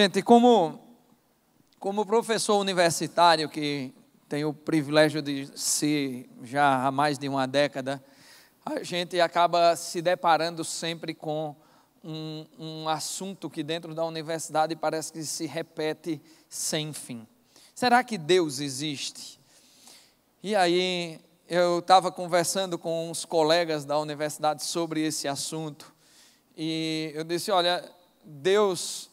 Gente, como professor universitário, que tenho o privilégio de ser já há mais de uma década, a gente acaba se deparando sempre com um assunto que dentro da universidade parece que se repete sem fim. Será que Deus existe? E aí eu estava conversando com uns colegas da universidade sobre esse assunto, e eu disse, olha, Deus,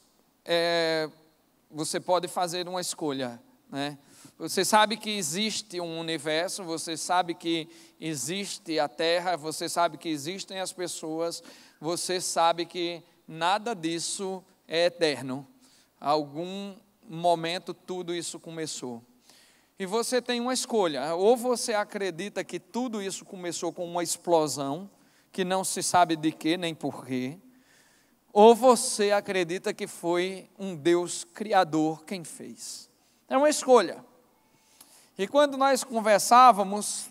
você pode fazer uma escolha, né? Você sabe que existe um universo, você sabe que existe a Terra, você sabe que existem as pessoas, você sabe que nada disso é eterno. Algum momento tudo isso começou. E você tem uma escolha, ou você acredita que tudo isso começou com uma explosão, que não se sabe de quê nem porquê, ou você acredita que foi um Deus criador quem fez. É uma escolha. E quando nós conversávamos,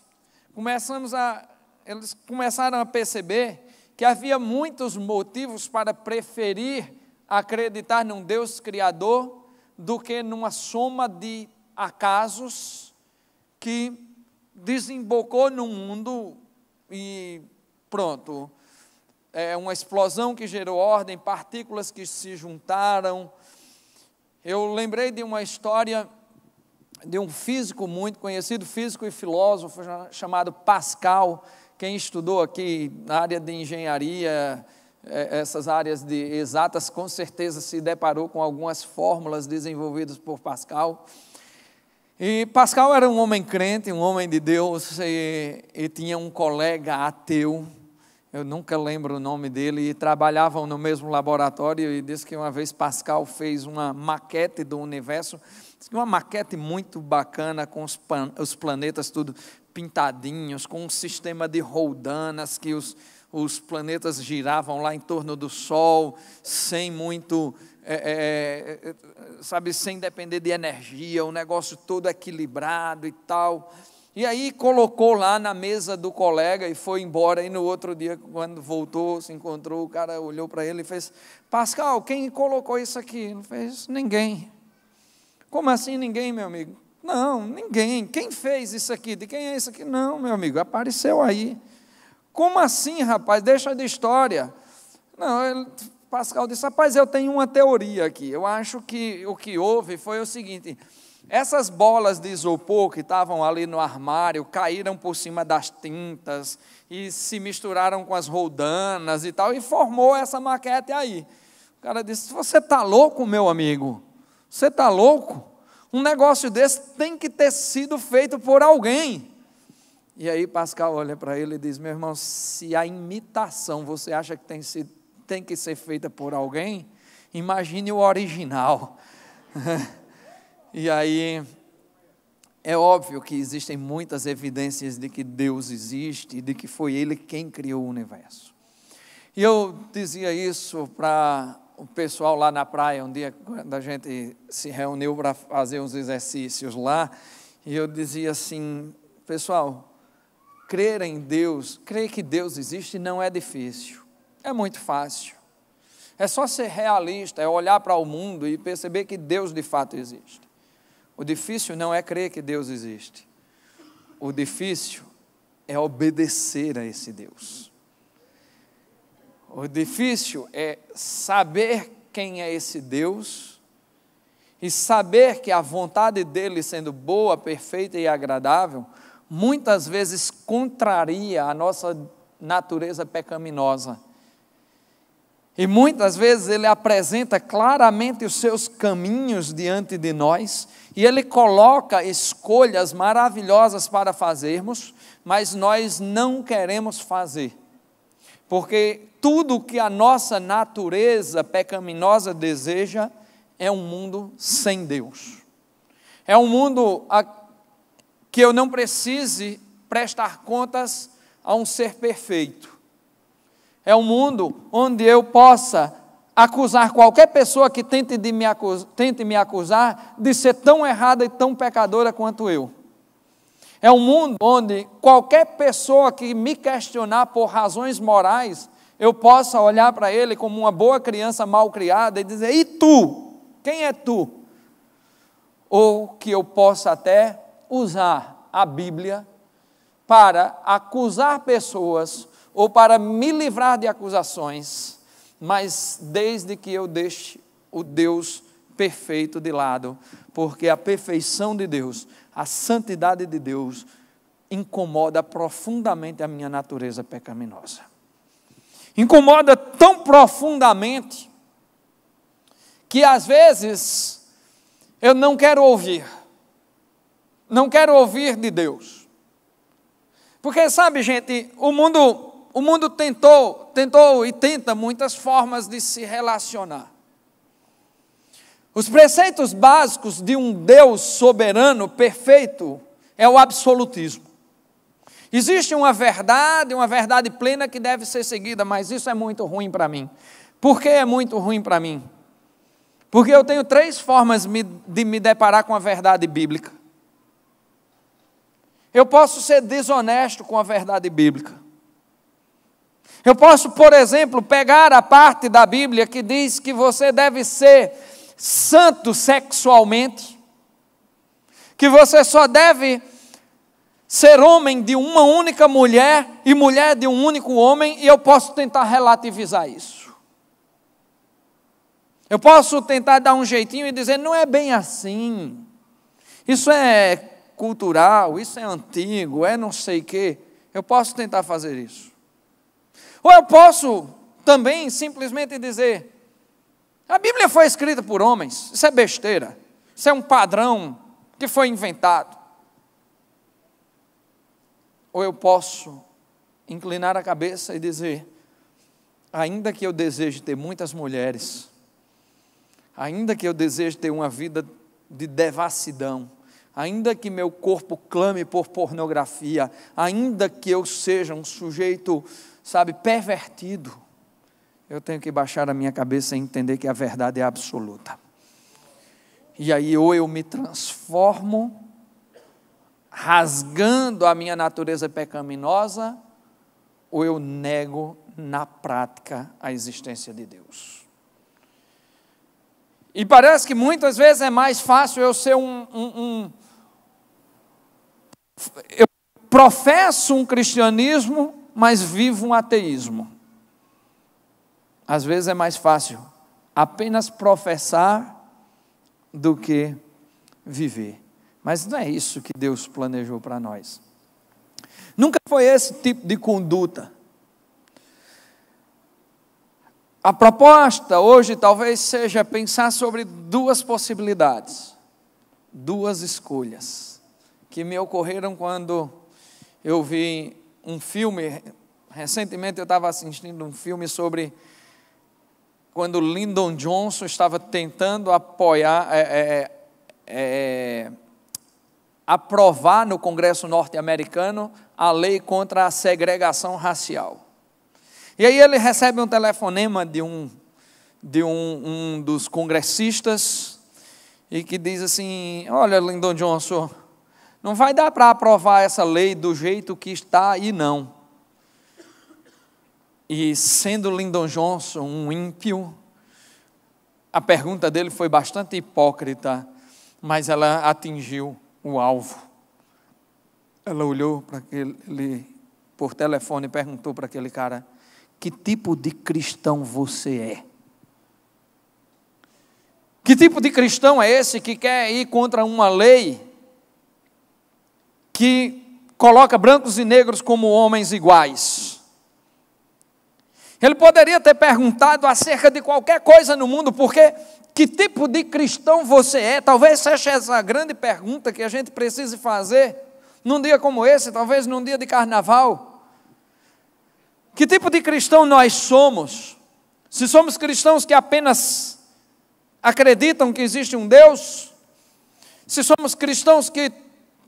eles começaram a perceber que havia muitos motivos para preferir acreditar num Deus criador do que numa soma de acasos que desembocou no mundo e pronto. É uma explosão que gerou ordem, partículas que se juntaram. Eu lembrei de uma história de um físico muito conhecido, físico e filósofo, chamado Pascal. Quem estudou aqui na área de engenharia, essas áreas de exatas, com certeza se deparou com algumas fórmulas desenvolvidas por Pascal. E Pascal era um homem crente, um homem de Deus, e tinha um colega ateu, eu nunca lembro o nome dele, e trabalhavam no mesmo laboratório, e disse que uma vez Pascal fez uma maquete do universo, uma maquete muito bacana, com os planetas tudo pintadinhos, com um sistema de roldanas, que os planetas giravam lá em torno do Sol, sem muito, sem depender de energia, o negócio todo equilibrado e tal. E aí colocou lá na mesa do colega e foi embora, e no outro dia, quando voltou, se encontrou, o cara olhou para ele e fez, Pascal, quem colocou isso aqui? Não fez ninguém. Como assim ninguém, meu amigo? Não, ninguém. Quem fez isso aqui? De quem é isso aqui? Não, meu amigo, apareceu aí. Como assim, rapaz? Deixa de história. Não, Pascal disse, rapaz, eu tenho uma teoria aqui. Eu acho que o que houve foi o seguinte, essas bolas de isopor que estavam ali no armário caíram por cima das tintas e se misturaram com as roldanas e tal, e formou essa maquete aí. O cara disse, você está louco, meu amigo? Você está louco? Um negócio desse tem que ter sido feito por alguém. E aí Pascal olha para ele e diz, meu irmão, se a imitação você acha que tem que ser feita por alguém, imagine o original. E aí, é óbvio que existem muitas evidências de que Deus existe e de que foi Ele quem criou o universo. E eu dizia isso para o pessoal lá na praia, um dia quando a gente se reuniu para fazer uns exercícios lá, e eu dizia assim, pessoal, crer em Deus, crer que Deus existe não é difícil, é muito fácil. É só ser realista, é olhar para o mundo e perceber que Deus de fato existe. O difícil não é crer que Deus existe. O difícil é obedecer a esse Deus. O difícil é saber quem é esse Deus e saber que a vontade dele, sendo boa, perfeita e agradável, muitas vezes contraria a nossa natureza pecaminosa. E muitas vezes ele apresenta claramente os seus caminhos diante de nós, e ele coloca escolhas maravilhosas para fazermos, mas nós não queremos fazer. Porque tudo que a nossa natureza pecaminosa deseja é um mundo sem Deus. É um mundo que eu não precise prestar contas a um ser perfeito. É um mundo onde eu possa acusar qualquer pessoa que tente me acusar de ser tão errada e tão pecadora quanto eu. É um mundo onde qualquer pessoa que me questionar por razões morais, eu possa olhar para ele como uma boa criança mal criada e dizer, e tu? Quem é tu? Ou que eu possa até usar a Bíblia para acusar pessoas ou para me livrar de acusações, mas desde que eu deixe o Deus perfeito de lado, porque a perfeição de Deus, a santidade de Deus, incomoda profundamente a minha natureza pecaminosa. Incomoda tão profundamente que às vezes eu não quero ouvir de Deus. Porque sabe, gente, o mundo tentou e tenta muitas formas de se relacionar. Os preceitos básicos de um Deus soberano, perfeito, é o absolutismo. Existe uma verdade plena que deve ser seguida, mas isso é muito ruim para mim. Por que é muito ruim para mim? Porque eu tenho 3 formas de me deparar com a verdade bíblica. Eu posso ser desonesto com a verdade bíblica. Eu posso, por exemplo, pegar a parte da Bíblia que diz que você deve ser santo sexualmente, que você só deve ser homem de uma única mulher e mulher de um único homem, e eu posso tentar relativizar isso. Eu posso tentar dar um jeitinho e dizer, não é bem assim, isso é cultural, isso é antigo, é não sei o quê. Eu posso tentar fazer isso. Ou eu posso também simplesmente dizer, a Bíblia foi escrita por homens, isso é besteira, isso é um padrão que foi inventado. Ou eu posso inclinar a cabeça e dizer, ainda que eu deseje ter muitas mulheres, ainda que eu deseje ter uma vida de devassidão, ainda que meu corpo clame por pornografia, ainda que eu seja um sujeito, pervertido, eu tenho que baixar a minha cabeça e entender que a verdade é absoluta. E aí ou eu me transformo, rasgando a minha natureza pecaminosa, ou eu nego na prática a existência de Deus. E parece que muitas vezes é mais fácil eu ser eu professo um cristianismo, mas vivo um ateísmo. Às vezes é mais fácil apenas professar do que viver. Mas não é isso que Deus planejou para nós. Nunca foi esse tipo de conduta. A proposta hoje talvez seja pensar sobre 2 possibilidades, 2 escolhas, que me ocorreram quando eu vi um filme. Recentemente eu estava assistindo um filme sobre quando Lyndon Johnson estava tentando aprovar no Congresso norte-americano a lei contra a segregação racial. E aí ele recebe um telefonema de um dos congressistas e que diz assim, olha, Lyndon Johnson, não vai dar para aprovar essa lei do jeito que está aí não. E sendo Lyndon Johnson um ímpio, a pergunta dele foi bastante hipócrita, mas ela atingiu o alvo. Ela olhou para aquele, por telefone, e perguntou para aquele cara, que tipo de cristão você é? Que tipo de cristão é esse que quer ir contra uma lei que coloca brancos e negros como homens iguais? Ele poderia ter perguntado acerca de qualquer coisa no mundo, porque que tipo de cristão você é? Talvez seja essa a grande pergunta que a gente precise fazer num dia como esse, talvez num dia de carnaval. Que tipo de cristão nós somos? Se somos cristãos que apenas acreditam que existe um Deus, se somos cristãos que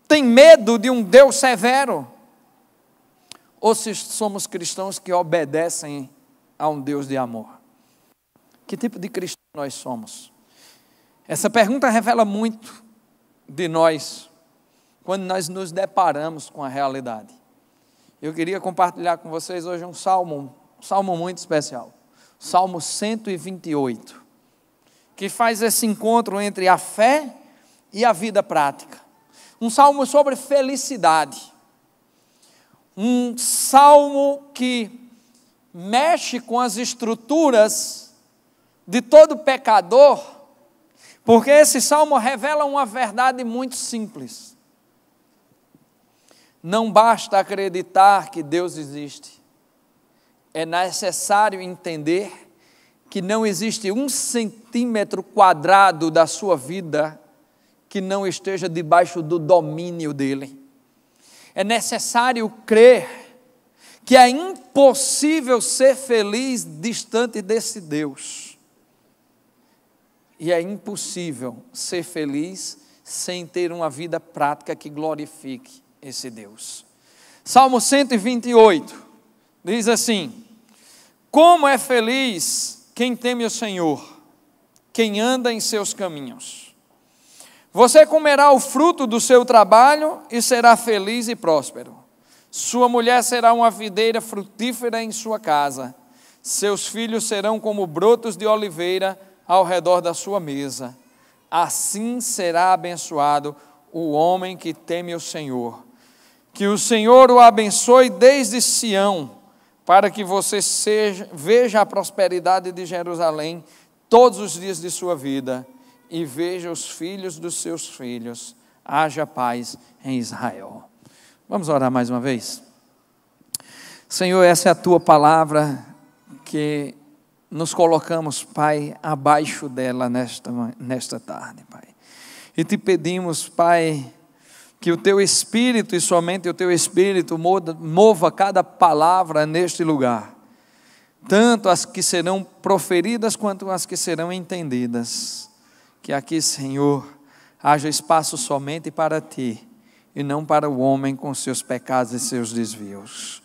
têm medo de um Deus severo, ou se somos cristãos que obedecem a um Deus de amor. Que tipo de cristão nós somos? Essa pergunta revela muito de nós, quando nós nos deparamos com a realidade. Eu queria compartilhar com vocês hoje um salmo muito especial. Salmo 128, que faz esse encontro entre a fé e a vida prática. Um salmo sobre felicidade. Um salmo que mexe com as estruturas de todo pecador, porque esse salmo revela uma verdade muito simples. Não basta acreditar que Deus existe. É necessário entender que não existe 1 centímetro quadrado da sua vida que não esteja debaixo do domínio dele. É necessário crer que é impossível ser feliz distante desse Deus. E é impossível ser feliz sem ter uma vida prática que glorifique esse Deus. Salmo 128 diz assim: como é feliz quem teme o Senhor, quem anda em seus caminhos. Você comerá o fruto do seu trabalho e será feliz e próspero. Sua mulher será uma videira frutífera em sua casa. Seus filhos serão como brotos de oliveira ao redor da sua mesa. Assim será abençoado o homem que teme o Senhor. Que o Senhor o abençoe desde Sião, para que você veja a prosperidade de Jerusalém todos os dias de sua vida e veja os filhos dos seus filhos. Haja paz em Israel. Vamos orar mais uma vez? Senhor, essa é a tua palavra que nos colocamos, Pai, abaixo dela nesta tarde, Pai. E te pedimos, Pai, que o teu Espírito e somente o teu Espírito mova cada palavra neste lugar, tanto as que serão proferidas quanto as que serão entendidas. Que aqui, Senhor, haja espaço somente para ti e não para o homem com seus pecados e seus desvios.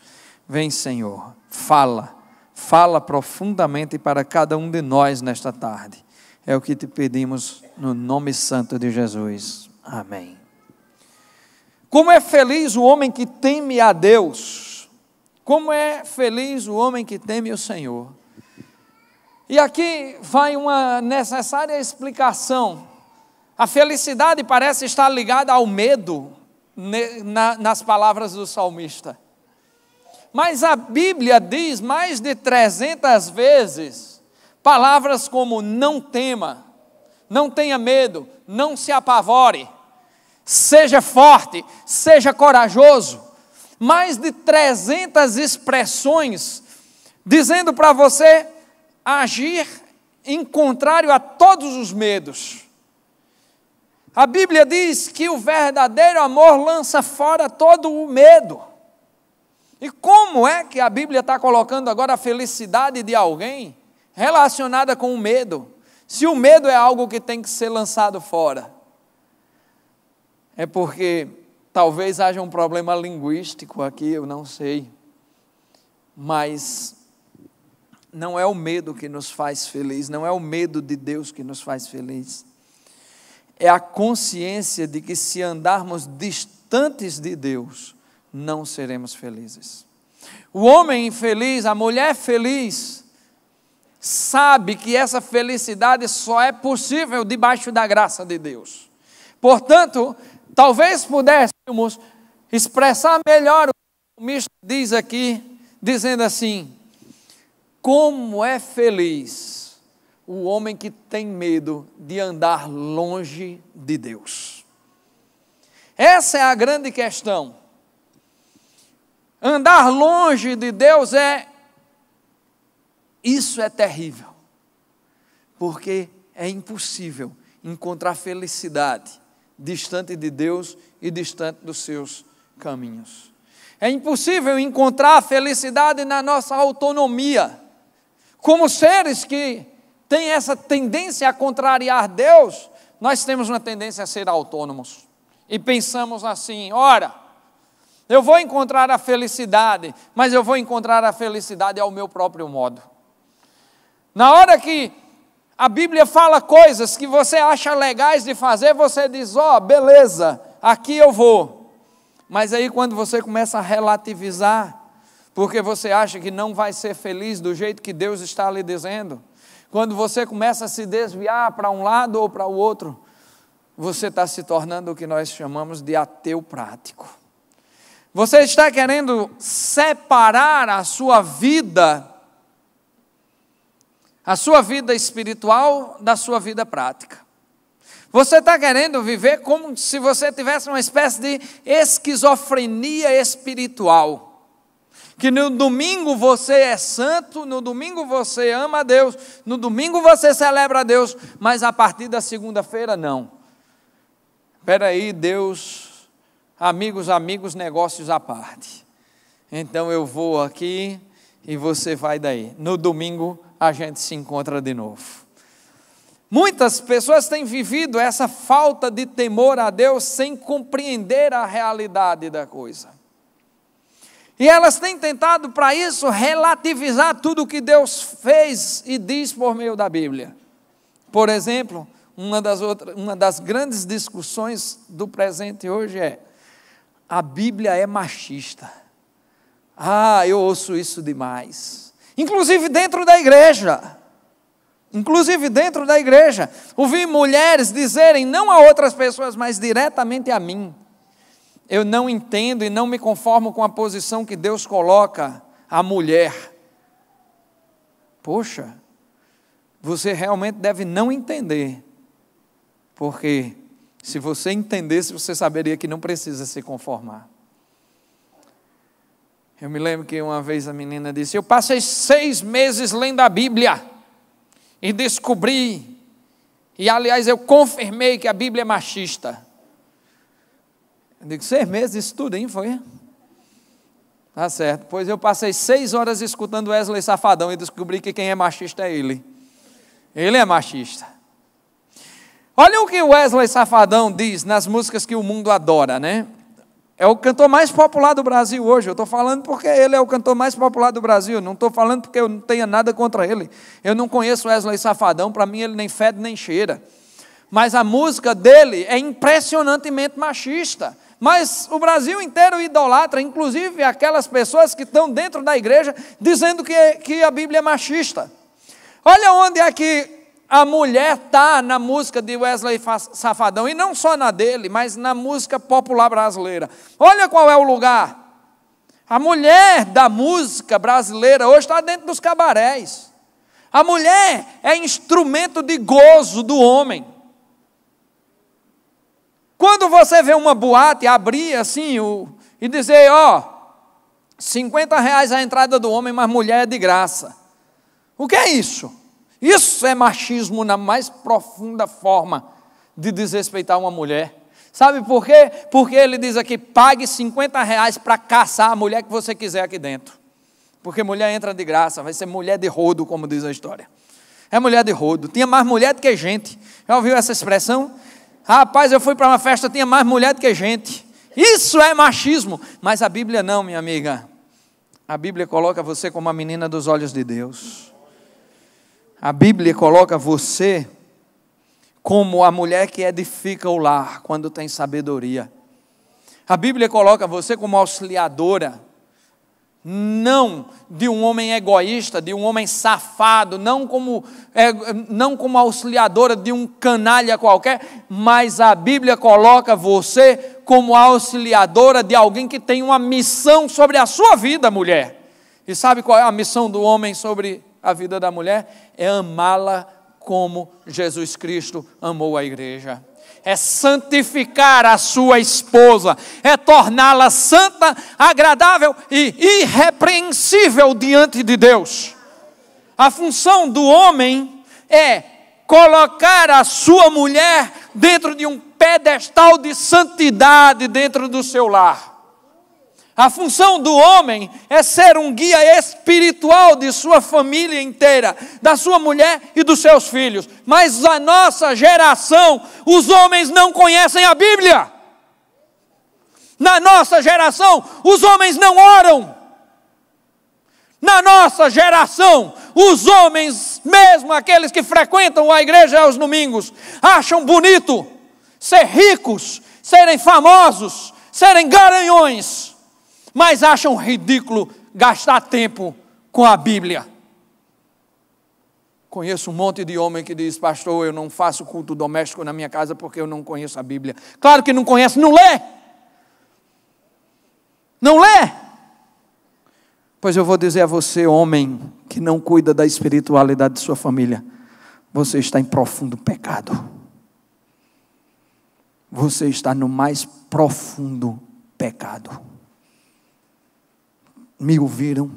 Vem, Senhor, fala profundamente para cada um de nós nesta tarde. É o que te pedimos no nome santo de Jesus. Amém. Como é feliz o homem que teme a Deus. Como é feliz o homem que teme o Senhor. E aqui vai uma necessária explicação. A felicidade parece estar ligada ao medo nas palavras do salmista. Mas a Bíblia diz mais de 300 vezes palavras como não tema, não tenha medo, não se apavore, seja forte, seja corajoso. Mais de 300 expressões dizendo para você agir em contrário a todos os medos. A Bíblia diz que o verdadeiro amor lança fora todo o medo. E como é que a Bíblia está colocando agora a felicidade de alguém relacionada com o medo? Se o medo é algo que tem que ser lançado fora. É porque talvez haja um problema linguístico aqui, eu não sei. Mas não é o medo que nos faz feliz, não é o medo de Deus que nos faz feliz. É a consciência de que se andarmos distantes de Deus, não seremos felizes. O homem infeliz, a mulher feliz, sabe que essa felicidade só é possível debaixo da graça de Deus. Portanto, talvez pudéssemos expressar melhor o que o salmista diz aqui, dizendo assim: como é feliz o homem que tem medo de andar longe de Deus. Essa é a grande questão. Andar longe de Deus isso é terrível, porque é impossível encontrar felicidade distante de Deus e distante dos seus caminhos. É impossível encontrar felicidade na nossa autonomia. Como seres que têm essa tendência a contrariar Deus, nós temos uma tendência a ser autônomos. E pensamos assim: ora, eu vou encontrar a felicidade, mas eu vou encontrar a felicidade ao meu próprio modo. Na hora que a Bíblia fala coisas que você acha legais de fazer, você diz: beleza, aqui eu vou. Mas aí quando você começa a relativizar, porque você acha que não vai ser feliz do jeito que Deus está lhe dizendo, Quando você começa a se desviar para um lado ou para o outro, você está se tornando o que nós chamamos de ateu prático. Você está querendo separar a sua vida espiritual da sua vida prática. Você está querendo viver como se você tivesse uma espécie de esquizofrenia espiritual. Que no domingo você é santo, no domingo você ama a Deus, no domingo você celebra a Deus, mas a partir da segunda-feira não. Espera aí, Deus, amigos, negócios à parte. Então eu vou aqui e você vai daí. No domingo a gente se encontra de novo. Muitas pessoas têm vivido essa falta de temor a Deus sem compreender a realidade da coisa. E elas têm tentado para isso relativizar tudo o que Deus fez e diz por meio da Bíblia. Por exemplo, uma das grandes discussões do presente hoje é: a Bíblia é machista. Eu ouço isso demais. Inclusive dentro da igreja. Ouvi mulheres dizerem, não a outras pessoas, mas diretamente a mim: eu não entendo e não me conformo com a posição que Deus coloca a mulher. Poxa, você realmente deve não entender, porque se você entendesse, você saberia que não precisa se conformar. Eu me lembro que uma vez a menina disse: eu passei 6 meses lendo a Bíblia e descobri, e aliás eu confirmei que a Bíblia é machista. Eu digo: 6 meses de estudo, hein? Foi? Tá certo. Pois eu passei 6 horas escutando Wesley Safadão e descobri que quem é machista é ele. Ele é machista. Olha o que o Wesley Safadão diz nas músicas que o mundo adora, né? É o cantor mais popular do Brasil hoje. Eu estou falando porque ele é o cantor mais popular do Brasil. Não estou falando porque eu não tenha nada contra ele. Eu não conheço Wesley Safadão. Para mim ele nem fede nem cheira. Mas a música dele é impressionantemente machista. Mas o Brasil inteiro idolatra, inclusive aquelas pessoas que estão dentro da igreja, dizendo que a Bíblia é machista. Olha onde é que a mulher está na música de Wesley Safadão, e não só na dele, mas na música popular brasileira. Olha qual é o lugar. A mulher da música brasileira hoje está dentro dos cabarés. A mulher é instrumento de gozo do homem. Quando você vê uma boate abrir assim e dizer, R$50 a entrada do homem, mas mulher é de graça. O que é isso? Isso é machismo na mais profunda forma de desrespeitar uma mulher. Sabe por quê? Porque ele diz aqui: pague R$50 para caçar a mulher que você quiser aqui dentro. Porque mulher entra de graça, vai ser mulher de rodo, como diz a história. É mulher de rodo. Tinha mais mulher do que gente. Já ouviu essa expressão? Rapaz, eu fui para uma festa, tinha mais mulher do que gente. Isso é machismo. Mas a Bíblia não, minha amiga. A Bíblia coloca você como a menina dos olhos de Deus. A Bíblia coloca você como a mulher que edifica o lar quando tem sabedoria. A Bíblia coloca você como auxiliadora, não de um homem egoísta, de um homem safado, não como auxiliadora de um canalha qualquer, mas a Bíblia coloca você como auxiliadora de alguém que tem uma missão sobre a sua vida, mulher. E sabe qual é a missão do homem sobre a vida da mulher? É amá-la como Jesus Cristo amou a igreja. É santificar a sua esposa, é torná-la santa, agradável e irrepreensível diante de Deus. A função do homem é colocar a sua mulher dentro de um pedestal de santidade dentro do seu lar. A função do homem é ser um guia espiritual de sua família inteira, da sua mulher e dos seus filhos. Mas a nossa geração, os homens não conhecem a Bíblia. Na nossa geração, os homens não oram. Na nossa geração, os homens, mesmo aqueles que frequentam a igreja aos domingos, acham bonito ser ricos, serem famosos, serem garanhões, mas acham ridículo gastar tempo com a Bíblia. Conheço um monte de homem que diz: pastor, eu não faço culto doméstico na minha casa porque eu não conheço a Bíblia. Claro que não conhece, não lê. Não lê. Pois eu vou dizer a você, homem, que não cuida da espiritualidade de sua família, você está em profundo pecado. Você está no mais profundo pecado. Me ouviram?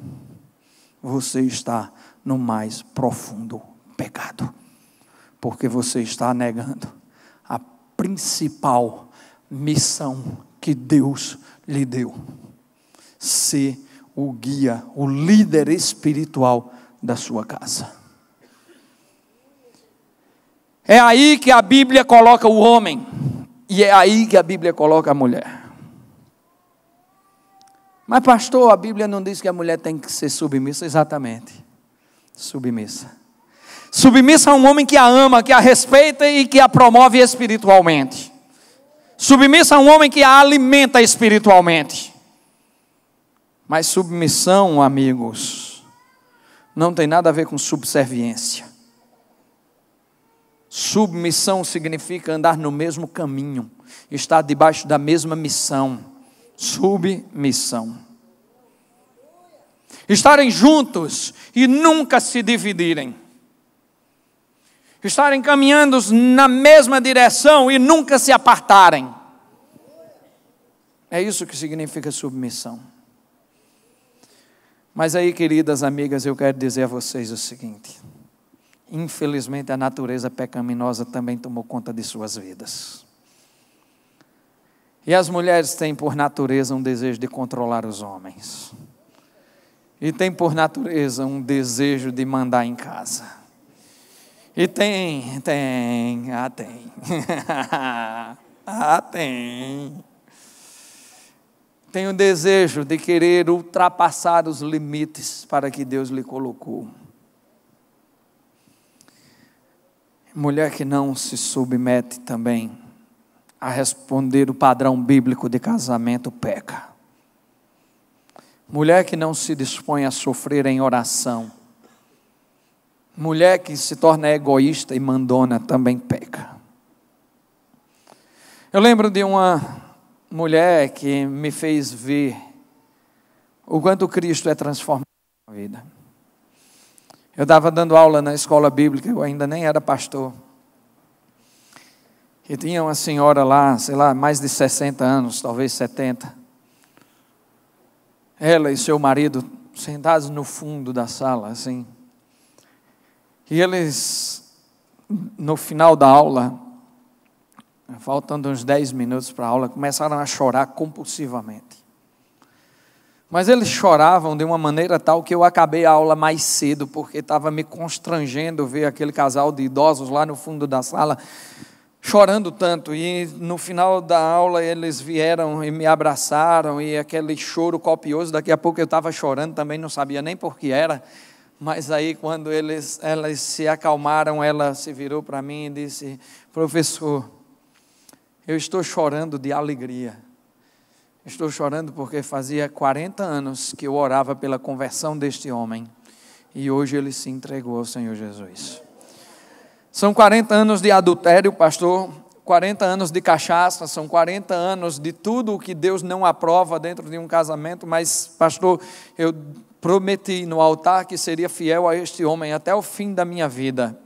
Você está no mais profundo pecado. Porque você está negando a principal missão que Deus lhe deu. Ser o guia, o líder espiritual da sua casa. É aí que a Bíblia coloca o homem. E é aí que a Bíblia coloca a mulher. Mas pastor, a Bíblia não diz que a mulher tem que ser submissa? Exatamente, submissa. Submissa a um homem que a ama, que a respeita e que a promove espiritualmente. Submissa a um homem que a alimenta espiritualmente. Mas submissão, amigos, não tem nada a ver com subserviência. Submissão significa andar no mesmo caminho, estar debaixo da mesma missão. Submissão. Estarem juntos e nunca se dividirem. Estarem caminhando na mesma direção e nunca se apartarem. É isso que significa submissão. Mas aí, queridas amigas, eu quero dizer a vocês o seguinte: infelizmente a natureza pecaminosa também tomou conta de suas vidas. E as mulheres têm por natureza um desejo de controlar os homens. E têm por natureza um desejo de mandar em casa. E tem. Tem o desejo de querer ultrapassar os limites para que Deus lhe colocou. Mulher que não se submete também a responder o padrão bíblico de casamento peca. Mulher que não se dispõe a sofrer em oração. Mulher que se torna egoísta e mandona também peca. Eu lembro de uma mulher que me fez ver o quanto Cristo é transformado na vida. Eu estava dando aula na escola bíblica, eu ainda nem era pastor. E tinha uma senhora lá, sei lá, mais de 60 anos, talvez 70. Ela e seu marido sentados no fundo da sala, assim. E eles, no final da aula, faltando uns 10 minutos para a aula, começaram a chorar compulsivamente. Mas eles choravam de uma maneira tal que eu acabei a aula mais cedo, porque estava me constrangendo ver aquele casal de idosos lá no fundo da sala, chorando tanto. E no final da aula eles vieram e me abraçaram, e aquele choro copioso, daqui a pouco eu estava chorando, também não sabia nem por que era. Mas aí quando elas se acalmaram, ela se virou para mim e disse: professor, eu estou chorando de alegria. Estou chorando porque fazia 40 anos que eu orava pela conversão deste homem. E hoje ele se entregou ao Senhor Jesus. São 40 anos de adultério, pastor. 40 anos de cachaça. São 40 anos de tudo o que Deus não aprova dentro de um casamento. Mas, pastor, eu prometi no altar que seria fiel a este homem até o fim da minha vida.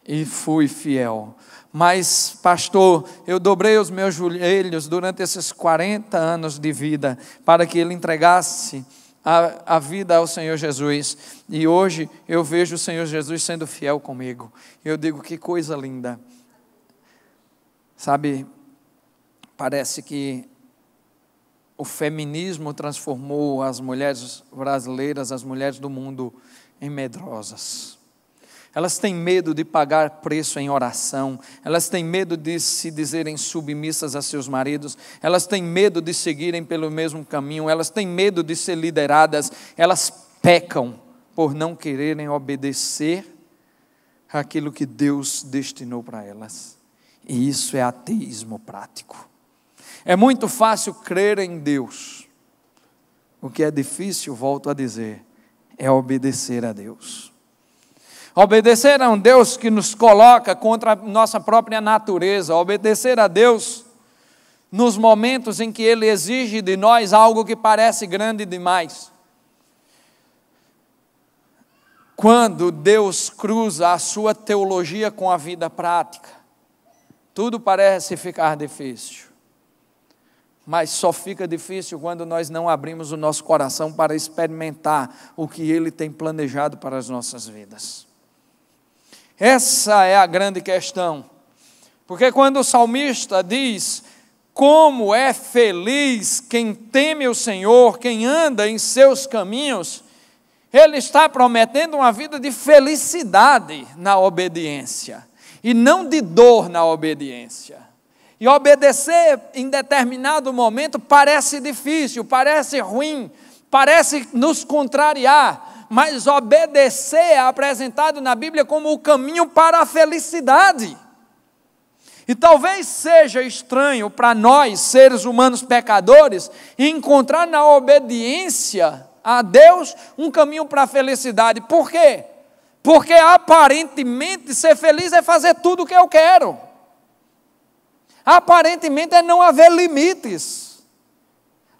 E fui fiel. Mas, pastor, eu dobrei os meus joelhos durante esses 40 anos de vida para que ele entregasse a vida ao Senhor Jesus. E hoje eu vejo o Senhor Jesus sendo fiel comigo. Eu digo, que coisa linda. Sabe, parece que o feminismo transformou as mulheres brasileiras, as mulheres do mundo, em medrosas. Elas têm medo de pagar preço em oração, elas têm medo de se dizerem submissas a seus maridos, elas têm medo de seguirem pelo mesmo caminho, elas têm medo de ser lideradas, elas pecam por não quererem obedecer aquilo que Deus destinou para elas. E isso é ateísmo prático. É muito fácil crer em Deus. O que é difícil, volto a dizer, é obedecer a Deus. Obedecer a um Deus que nos coloca contra a nossa própria natureza. Obedecer a Deus nos momentos em que Ele exige de nós algo que parece grande demais. Quando Deus cruza a sua teologia com a vida prática, tudo parece ficar difícil. Mas só fica difícil quando nós não abrimos o nosso coração para experimentar o que Ele tem planejado para as nossas vidas. Essa é a grande questão. Porque quando o salmista diz: como é feliz quem teme o Senhor, quem anda em seus caminhos, Ele está prometendo uma vida de felicidade na obediência, e não de dor na obediência. E obedecer em determinado momento parece difícil, parece ruim, parece nos contrariar, mas obedecer é apresentado na Bíblia como o caminho para a felicidade. E talvez seja estranho para nós, seres humanos pecadores, encontrar na obediência a Deus um caminho para a felicidade. Por quê? Porque aparentemente ser feliz é fazer tudo o que eu quero. Aparentemente é não haver limites.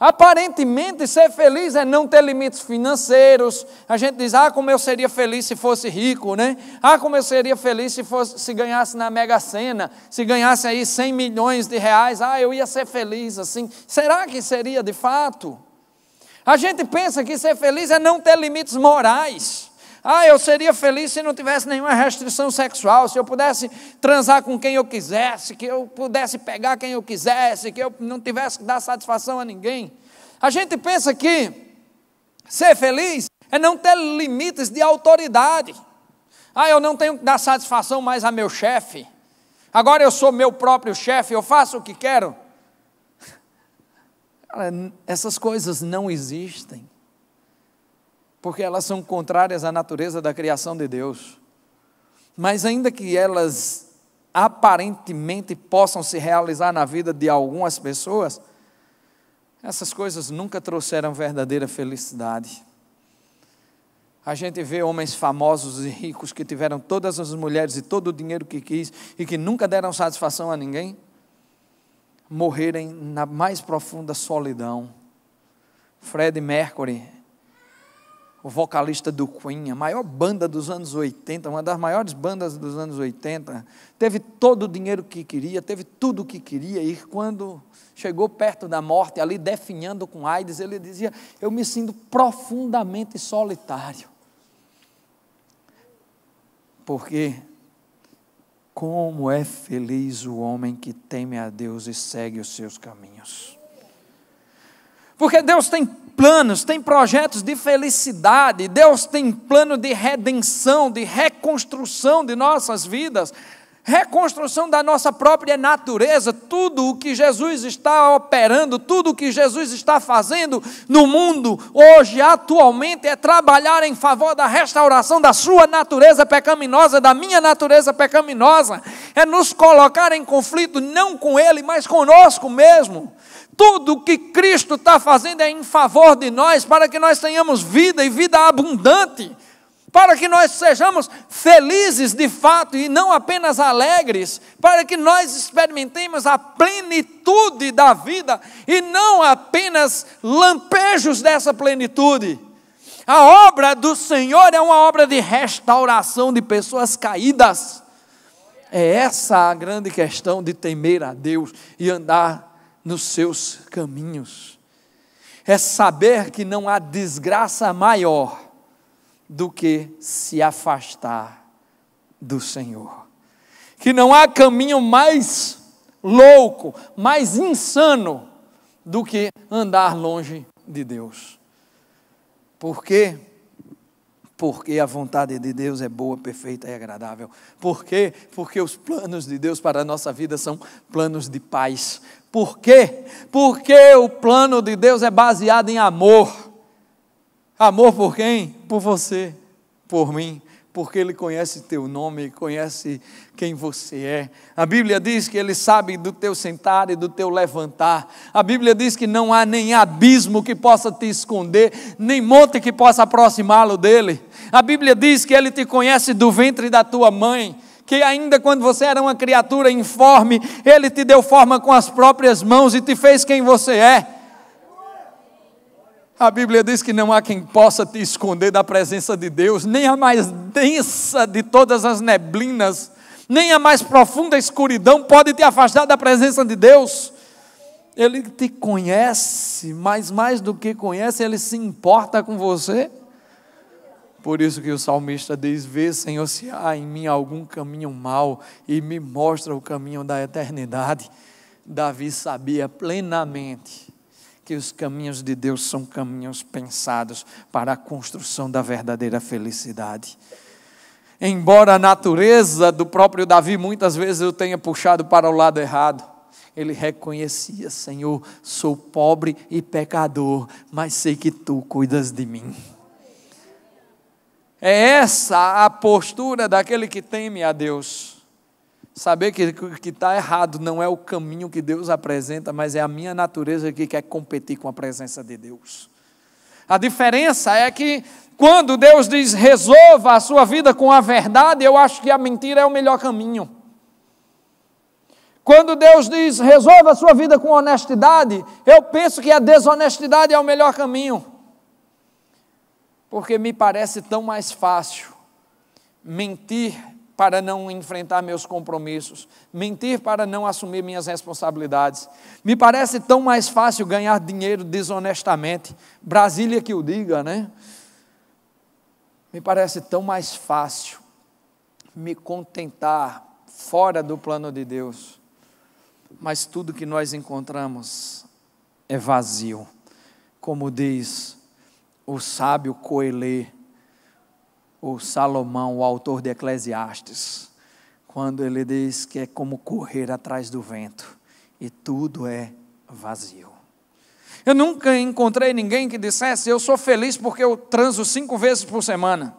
Aparentemente ser feliz é não ter limites financeiros. A gente diz: como eu seria feliz se fosse rico, né? Como eu seria feliz se ganhasse na Mega Sena, se ganhasse aí 100 milhões de reais, eu ia ser feliz assim. Será que seria de fato? A gente pensa que ser feliz é não ter limites morais. Eu seria feliz se não tivesse nenhuma restrição sexual, se eu pudesse transar com quem eu quisesse, que eu pudesse pegar quem eu quisesse, que eu não tivesse que dar satisfação a ninguém. A gente pensa que ser feliz é não ter limites de autoridade. Eu não tenho que dar satisfação mais a meu chefe. Agora eu sou meu próprio chefe, eu faço o que quero. Essas coisas não existem, porque elas são contrárias à natureza da criação de Deus. Mas ainda que elas aparentemente possam se realizar na vida de algumas pessoas, essas coisas nunca trouxeram verdadeira felicidade. A gente vê homens famosos e ricos que tiveram todas as mulheres e todo o dinheiro que quis e que nunca deram satisfação a ninguém, morrerem na mais profunda solidão. Freddie Mercury, o vocalista do Queen, a maior banda dos anos 80, uma das maiores bandas dos anos 80, teve todo o dinheiro que queria, teve tudo o que queria, e quando chegou perto da morte, ali definhando com AIDS, ele dizia: eu me sinto profundamente solitário. Porque como é feliz o homem que teme a Deus e segue os seus caminhos. Porque Deus tem planos, tem projetos de felicidade, Deus tem plano de redenção, de reconstrução de nossas vidas, reconstrução da nossa própria natureza. Tudo o que Jesus está operando, tudo o que Jesus está fazendo no mundo hoje, atualmente, é trabalhar em favor da restauração da sua natureza pecaminosa, da minha natureza pecaminosa, é nos colocar em conflito não com Ele, mas conosco mesmo. Tudo o que Cristo está fazendo é em favor de nós, para que nós tenhamos vida e vida abundante, para que nós sejamos felizes de fato e não apenas alegres, para que nós experimentemos a plenitude da vida e não apenas lampejos dessa plenitude. A obra do Senhor é uma obra de restauração de pessoas caídas. É essa a grande questão de temer a Deus e andar nos seus caminhos. É saber que não há desgraça maior do que se afastar do Senhor. Que não há caminho mais louco, mais insano do que andar longe de Deus. Por quê? Porque a vontade de Deus é boa, perfeita e agradável. Por quê? Porque os planos de Deus para a nossa vida são planos de paz. Por quê? Porque o plano de Deus é baseado em amor. Amor por quem? Por você, por mim, porque Ele conhece teu nome, conhece quem você é. A Bíblia diz que Ele sabe do teu sentar e do teu levantar. A Bíblia diz que não há nem abismo que possa te esconder, nem monte que possa aproximá-lo dEle. A Bíblia diz que Ele te conhece do ventre da tua mãe, que ainda quando você era uma criatura informe, Ele te deu forma com as próprias mãos e te fez quem você é. A Bíblia diz que não há quem possa te esconder da presença de Deus, nem a mais densa de todas as neblinas, nem a mais profunda escuridão pode te afastar da presença de Deus. Ele te conhece, mas mais do que conhece, Ele se importa com você. Por isso que o salmista diz: vê, Senhor, se há em mim algum caminho mau e me mostra o caminho da eternidade. Davi sabia plenamente que os caminhos de Deus são caminhos pensados para a construção da verdadeira felicidade. Embora a natureza do próprio Davi muitas vezes eu tenha puxado para o lado errado, ele reconhecia: Senhor, sou pobre e pecador, mas sei que Tu cuidas de mim. É essa a postura daquele que teme a Deus. Saber que o que está errado não é o caminho que Deus apresenta, mas é a minha natureza que quer competir com a presença de Deus. A diferença é que quando Deus diz resolva a sua vida com a verdade, eu acho que a mentira é o melhor caminho. Quando Deus diz resolva a sua vida com honestidade, eu penso que a desonestidade é o melhor caminho. Porque me parece tão mais fácil mentir para não enfrentar meus compromissos, mentir para não assumir minhas responsabilidades. Me parece tão mais fácil ganhar dinheiro desonestamente. Brasília que o diga, né? Me parece tão mais fácil me contentar fora do plano de Deus. Mas tudo que nós encontramos é vazio. Como diz o sábio Coelê, o Salomão, o autor de Eclesiastes, quando ele diz que é como correr atrás do vento, e tudo é vazio. Eu nunca encontrei ninguém que dissesse: eu sou feliz porque eu transo 5 vezes por semana.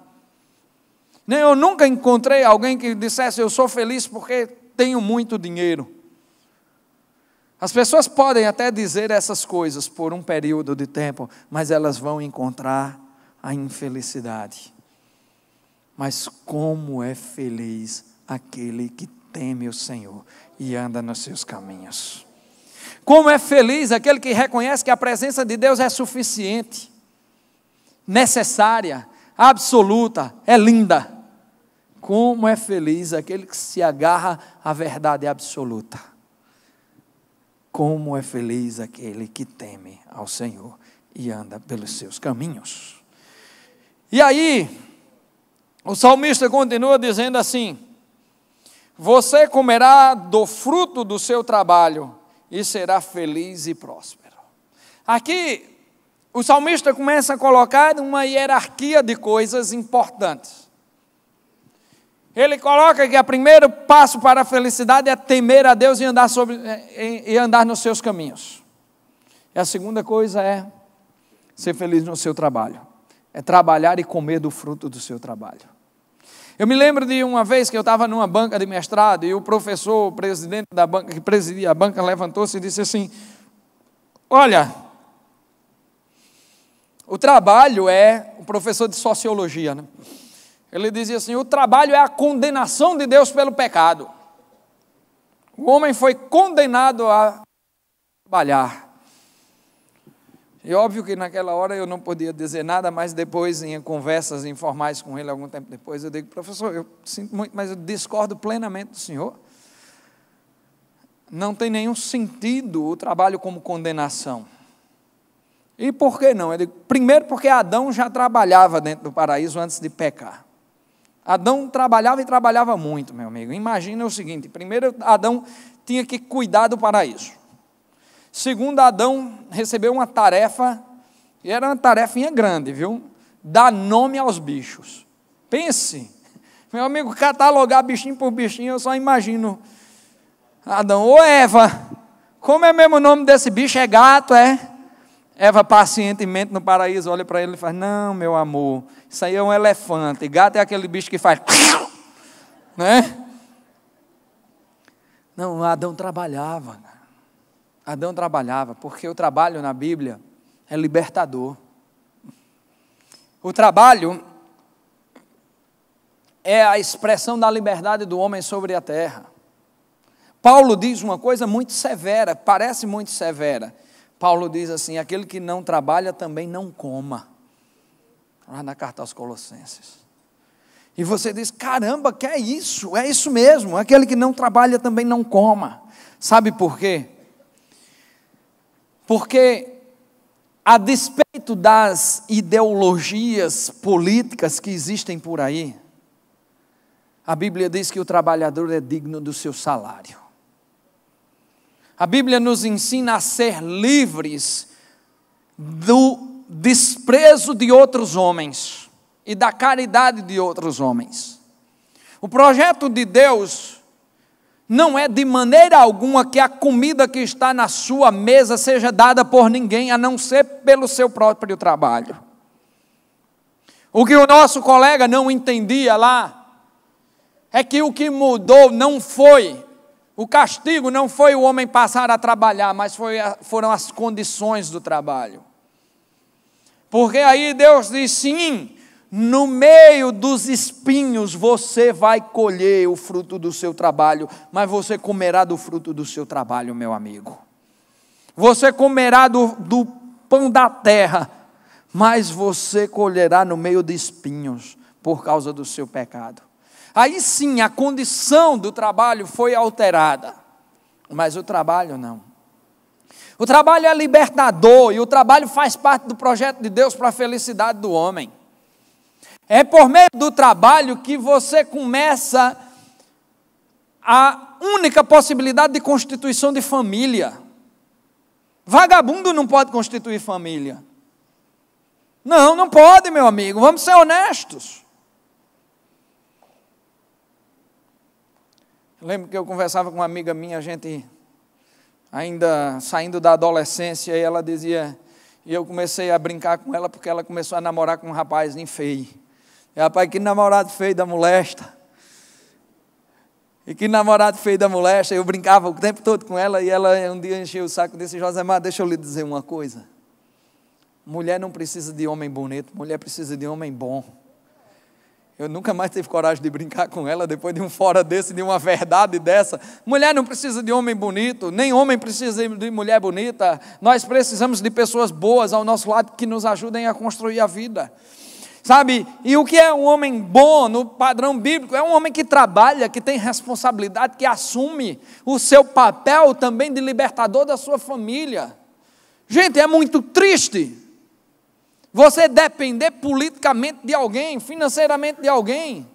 Nem eu nunca encontrei alguém que dissesse: eu sou feliz porque tenho muito dinheiro. As pessoas podem até dizer essas coisas por um período de tempo, mas elas vão encontrar a infelicidade. Mas como é feliz aquele que teme o Senhor e anda nos seus caminhos. Como é feliz aquele que reconhece que a presença de Deus é suficiente, necessária, absoluta, é linda. Como é feliz aquele que se agarra à verdade absoluta. Como é feliz aquele que teme ao Senhor e anda pelos seus caminhos. E aí, o salmista continua dizendo assim: você comerá do fruto do seu trabalho e será feliz e próspero. Aqui, o salmista começa a colocar uma hierarquia de coisas importantes. Ele coloca que o primeiro passo para a felicidade é temer a Deus e andar nos seus caminhos. E a segunda coisa é ser feliz no seu trabalho. É trabalhar e comer do fruto do seu trabalho. Eu me lembro de uma vez que eu estava numa banca de mestrado e o professor, o presidente da banca, que presidia a banca, levantou-se e disse assim: olha, o trabalho é, o professor de sociologia, né? Ele dizia assim: o trabalho é a condenação de Deus pelo pecado. O homem foi condenado a trabalhar. E óbvio que naquela hora eu não podia dizer nada, mas depois, em conversas informais com ele, algum tempo depois, eu digo: professor, eu sinto muito, mas eu discordo plenamente do senhor. Não tem nenhum sentido o trabalho como condenação. E por que não? Eu digo: primeiro porque Adão já trabalhava dentro do paraíso antes de pecar. Adão trabalhava e trabalhava muito, meu amigo. Imagina o seguinte: primeiro Adão tinha que cuidar do paraíso. Segundo, Adão recebeu uma tarefa, e era uma tarefinha grande, viu? Dar nome aos bichos. Pense, meu amigo, catalogar bichinho por bichinho, eu só imagino Adão: ô Eva, como é mesmo o nome desse bicho? É gato, é? Eva pacientemente no paraíso olha para ele e faz: não, meu amor, isso aí é um elefante. Gato é aquele bicho que faz, né? Não, Adão trabalhava. Adão trabalhava, porque o trabalho na Bíblia é libertador. O trabalho é a expressão da liberdade do homem sobre a terra. Paulo diz uma coisa muito severa, parece muito severa. Paulo diz assim: aquele que não trabalha também não coma. Lá na carta aos Colossenses. E você diz: caramba, que é isso? É isso mesmo, aquele que não trabalha também não coma. Sabe por quê? Porque, a despeito das ideologias políticas que existem por aí, a Bíblia diz que o trabalhador é digno do seu salário. A Bíblia nos ensina a ser livres do desprezo de outros homens e da caridade de outros homens. O projeto de Deus não é de maneira alguma que a comida que está na sua mesa seja dada por ninguém, a não ser pelo seu próprio trabalho. O que o nosso colega não entendia lá, é que o que mudou não foi, o castigo não foi o homem passar a trabalhar, mas foram as condições do trabalho. Porque aí Deus diz: sim, no meio dos espinhos você vai colher o fruto do seu trabalho, mas você comerá do fruto do seu trabalho, meu amigo. Você comerá do pão da terra, mas você colherá no meio de espinhos, por causa do seu pecado. Aí sim, a condição do trabalho foi alterada, mas o trabalho não. O trabalho é libertador, e o trabalho faz parte do projeto de Deus para a felicidade do homem. É por meio do trabalho que você começa a única possibilidade de constituição de família. Vagabundo não pode constituir família. Não, não pode, meu amigo, vamos ser honestos. Eu lembro que eu conversava com uma amiga minha, a gente ainda saindo da adolescência, e ela dizia, e eu comecei a brincar com ela, porque ela começou a namorar com um rapazinho feio. E rapaz, que namorado feio da molesta. E que namorado feio da molesta. Eu brincava o tempo todo com ela, e ela um dia encheu o saco e disse: Josemar, deixa eu lhe dizer uma coisa. Mulher não precisa de homem bonito, mulher precisa de homem bom. Eu nunca mais tive coragem de brincar com ela, depois de um fora desse, de uma verdade dessa. Mulher não precisa de homem bonito, nem homem precisa de mulher bonita. Nós precisamos de pessoas boas ao nosso lado, que nos ajudem a construir a vida. Sabe, e o que é um homem bom no padrão bíblico? É um homem que trabalha, que tem responsabilidade, que assume o seu papel também de libertador da sua família. Gente, é muito triste você depender politicamente de alguém, financeiramente de alguém.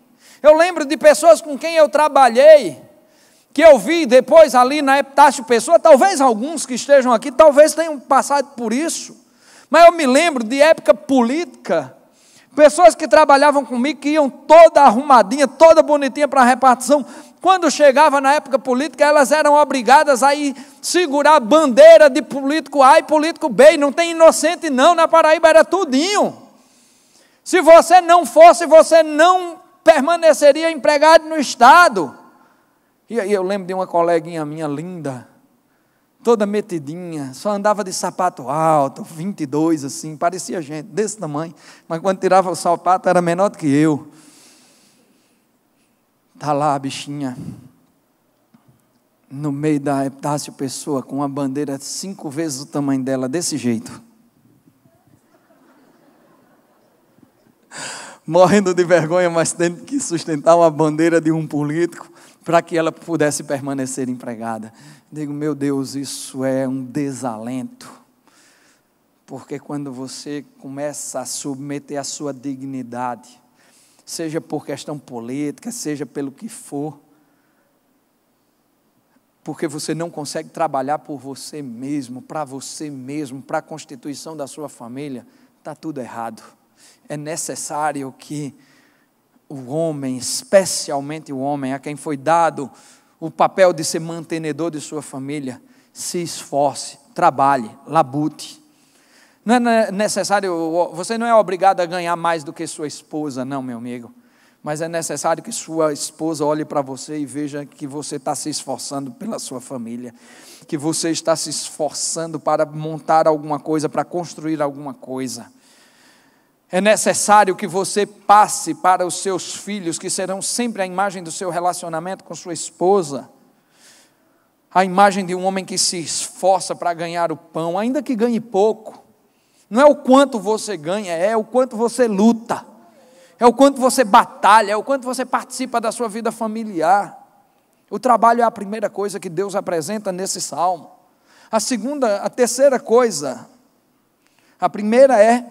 Eu lembro de pessoas com quem eu trabalhei, que eu vi depois ali na Epitácio Pessoa, talvez alguns que estejam aqui, talvez tenham passado por isso, mas eu me lembro de época política, pessoas que trabalhavam comigo, que iam toda arrumadinha, toda bonitinha para a repartição. Quando chegava na época política, elas eram obrigadas a ir segurar a bandeira de político A e político B. E não tem inocente não, na Paraíba era tudinho. Se você não fosse, você não permaneceria empregado no Estado. E aí eu lembro de uma coleguinha minha linda, toda metidinha, só andava de sapato alto, 22 assim, parecia gente desse tamanho, mas quando tirava o sapato era menor do que eu. Está lá a bichinha, no meio da Epitácio Pessoa, com uma bandeira 5 vezes o tamanho dela, desse jeito. Morrendo de vergonha, mas tendo que sustentar uma bandeira de um político, para que ela pudesse permanecer empregada. Digo, meu Deus, isso é um desalento, porque quando você começa a submeter a sua dignidade, seja por questão política, seja pelo que for, porque você não consegue trabalhar por você mesmo, para a constituição da sua família, está tudo errado. É necessário que o homem, especialmente o homem, a quem foi dado o papel de ser mantenedor de sua família, se esforce, trabalhe, labute. Não é necessário, você não é obrigado a ganhar mais do que sua esposa, não, meu amigo. Mas é necessário que sua esposa olhe para você e veja que você está se esforçando pela sua família, que você está se esforçando para montar alguma coisa, para construir alguma coisa. É necessário que você passe para os seus filhos, que serão sempre a imagem do seu relacionamento com sua esposa, a imagem de um homem que se esforça para ganhar o pão, ainda que ganhe pouco. Não é o quanto você ganha, é o quanto você luta, é o quanto você batalha, é o quanto você participa da sua vida familiar. O trabalho é a primeira coisa que Deus apresenta nesse salmo. A terceira coisa, a primeira é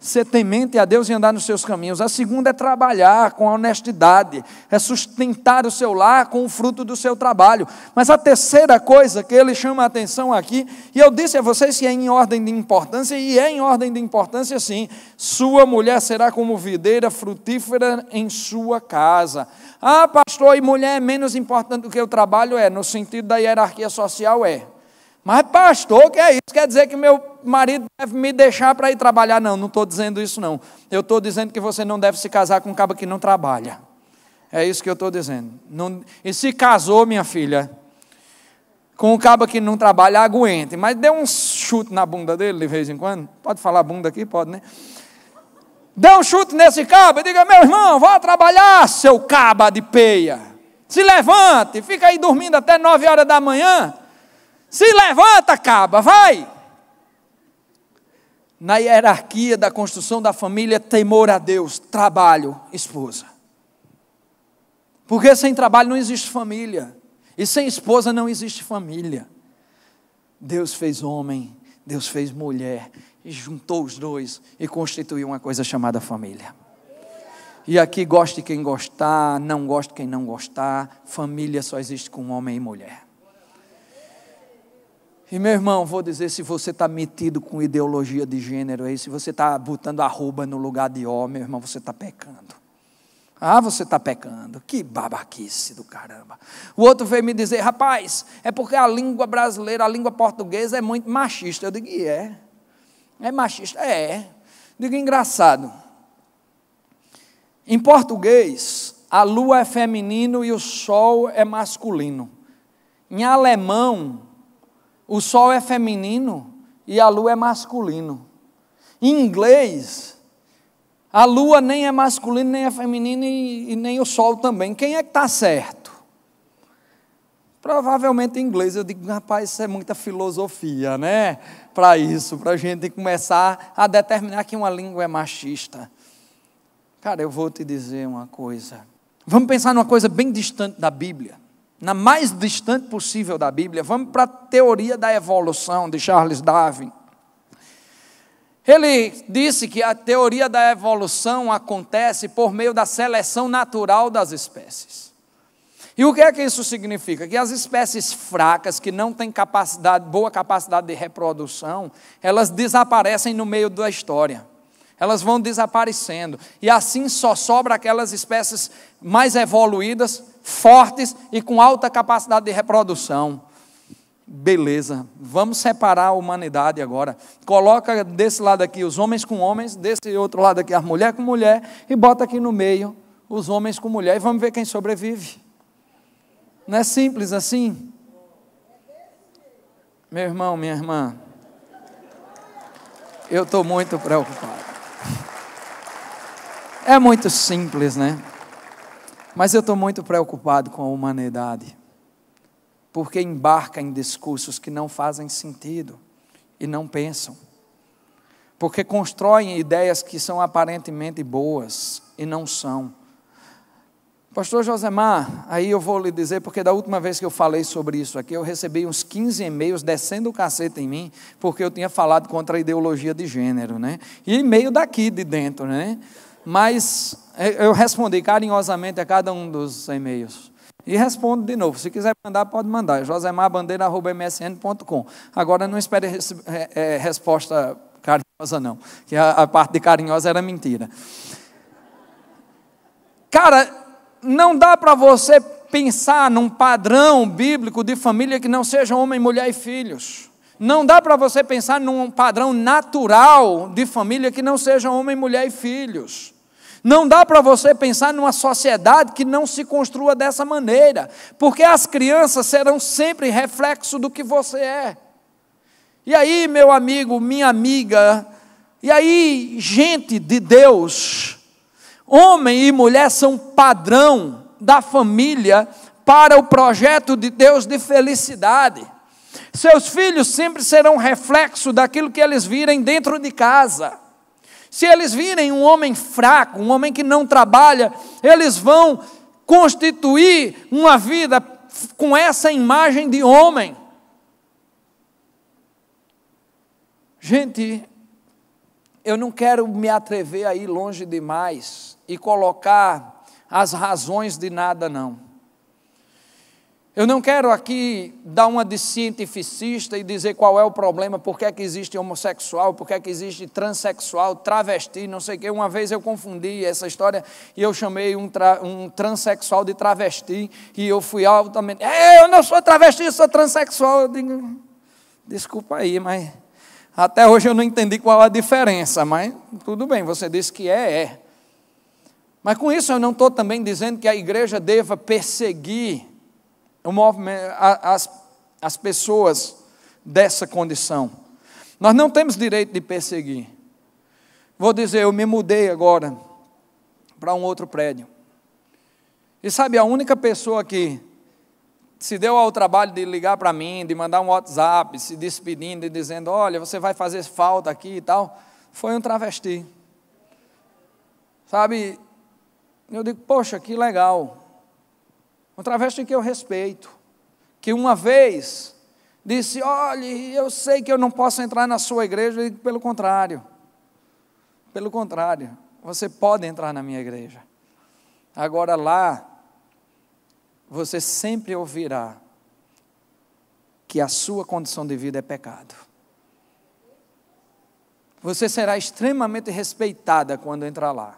ser temente a Deus e andar nos seus caminhos. A segunda é trabalhar com honestidade, é sustentar o seu lar com o fruto do seu trabalho. Mas a terceira coisa que ele chama a atenção aqui, e eu disse a vocês que é em ordem de importância, e é em ordem de importância sim, sua mulher será como videira frutífera em sua casa. Ah, pastor, e mulher é menos importante do que o trabalho? É, no sentido da hierarquia social é. Mas pastor, que é isso? Quer dizer que meu marido deve me deixar para ir trabalhar? Não estou dizendo isso não. Eu estou dizendo que você não deve se casar com um cabo que não trabalha. É isso que eu estou dizendo. E se casou, minha filha, com um cabo que não trabalha, aguente. Mas dê um chute na bunda dele de vez em quando. Pode falar bunda aqui? Pode, né? Dê um chute nesse cabo e diga, meu irmão, vá trabalhar, seu caba de peia. Se levante, fica aí dormindo até 9 horas da manhã. Se levanta, caba, vai! Na hierarquia da construção da família, temor a Deus, trabalho, esposa. Porque sem trabalho não existe família. E sem esposa não existe família. Deus fez homem, Deus fez mulher, e juntou os dois e constituiu uma coisa chamada família. E aqui goste quem gostar, não goste quem não gostar, família só existe com homem e mulher. E meu irmão, vou dizer, se você está metido com ideologia de gênero aí, se você está botando arroba no lugar de ó, meu irmão, você está pecando. Ah, você está pecando, que babaquice do caramba. O outro veio me dizer, rapaz, é porque a língua brasileira, a língua portuguesa é muito machista. Eu digo, é machista? É. Digo, engraçado. Em português, a lua é feminino e o sol é masculino. Em alemão, o sol é feminino e a lua é masculino. Em inglês, a lua nem é masculina, nem é feminina e nem o sol também. Quem é que está certo? Provavelmente em inglês. Eu digo, rapaz, isso é muita filosofia, né? Para isso, para a gente começar a determinar que uma língua é machista. Cara, eu vou te dizer uma coisa. Vamos pensar numa coisa bem distante da Bíblia. Na mais distante possível da Bíblia. Vamos para a teoria da evolução de Charles Darwin. Ele disse que a teoria da evolução acontece por meio da seleção natural das espécies. E o que é que isso significa? Que as espécies fracas, que não têm boa capacidade de reprodução, elas desaparecem no meio da história. Elas vão desaparecendo. E assim só sobra aquelas espécies mais evoluídas, fortes e com alta capacidade de reprodução. Beleza, vamos separar a humanidade agora. Coloca desse lado aqui os homens com homens, desse outro lado aqui as mulheres com mulher, e bota aqui no meio os homens com mulher, e vamos ver quem sobrevive. Não é simples assim? Meu irmão, minha irmã, eu estou muito preocupado. É muito simples, né? Mas eu estou muito preocupado com a humanidade, porque embarca em discursos que não fazem sentido e não pensam, porque constroem ideias que são aparentemente boas e não são. Pastor Josemar, aí eu vou lhe dizer, porque da última vez que eu falei sobre isso aqui, eu recebi uns 15 e-mails descendo o cacete em mim, porque eu tinha falado contra a ideologia de gênero, né? E e-mail daqui de dentro, né? Mas eu respondi carinhosamente a cada um dos e-mails. E respondo de novo, se quiser mandar, pode mandar, josemarbandeira@msn.com. Agora não espere resposta carinhosa não, que a parte de carinhosa era mentira. Cara, não dá para você pensar num padrão bíblico de família que não seja homem, mulher e filhos. Não dá para você pensar num padrão natural de família que não seja homem, mulher e filhos. Não dá para você pensar numa sociedade que não se construa dessa maneira, porque as crianças serão sempre reflexo do que você é. E aí, meu amigo, minha amiga, e aí, gente de Deus, homem e mulher são padrão da família para o projeto de Deus de felicidade. Seus filhos sempre serão reflexo daquilo que eles virem dentro de casa. Se eles virem um homem fraco, um homem que não trabalha, eles vão constituir uma vida com essa imagem de homem. Gente, eu não quero me atrever a ir longe demais e colocar as razões de nada, não. Eu não quero aqui dar uma de cientificista e dizer qual é o problema, por que é que existe homossexual, por que é que existe transexual, travesti, não sei o quê. Uma vez eu confundi essa história e eu chamei um transexual de travesti e eu fui altamente... eu não sou travesti, eu sou transexual. Eu digo, desculpa aí, mas até hoje eu não entendi qual a diferença, mas tudo bem, você disse que é. Mas com isso eu não estou também dizendo que a igreja deva perseguir o movimento, as pessoas dessa condição. Nós não temos direito de perseguir. Vou dizer, eu me mudei agora para um outro prédio. E sabe, a única pessoa que se deu ao trabalho de ligar para mim, de mandar um WhatsApp, se despedindo e dizendo, olha, você vai fazer falta aqui e tal, foi um travesti. Sabe, eu digo, poxa, que legal. Um travesti que eu respeito, que uma vez disse, olha, eu sei que eu não posso entrar na sua igreja, e pelo contrário, você pode entrar na minha igreja. Agora lá, você sempre ouvirá que a sua condição de vida é pecado. Você será extremamente respeitada quando entrar lá.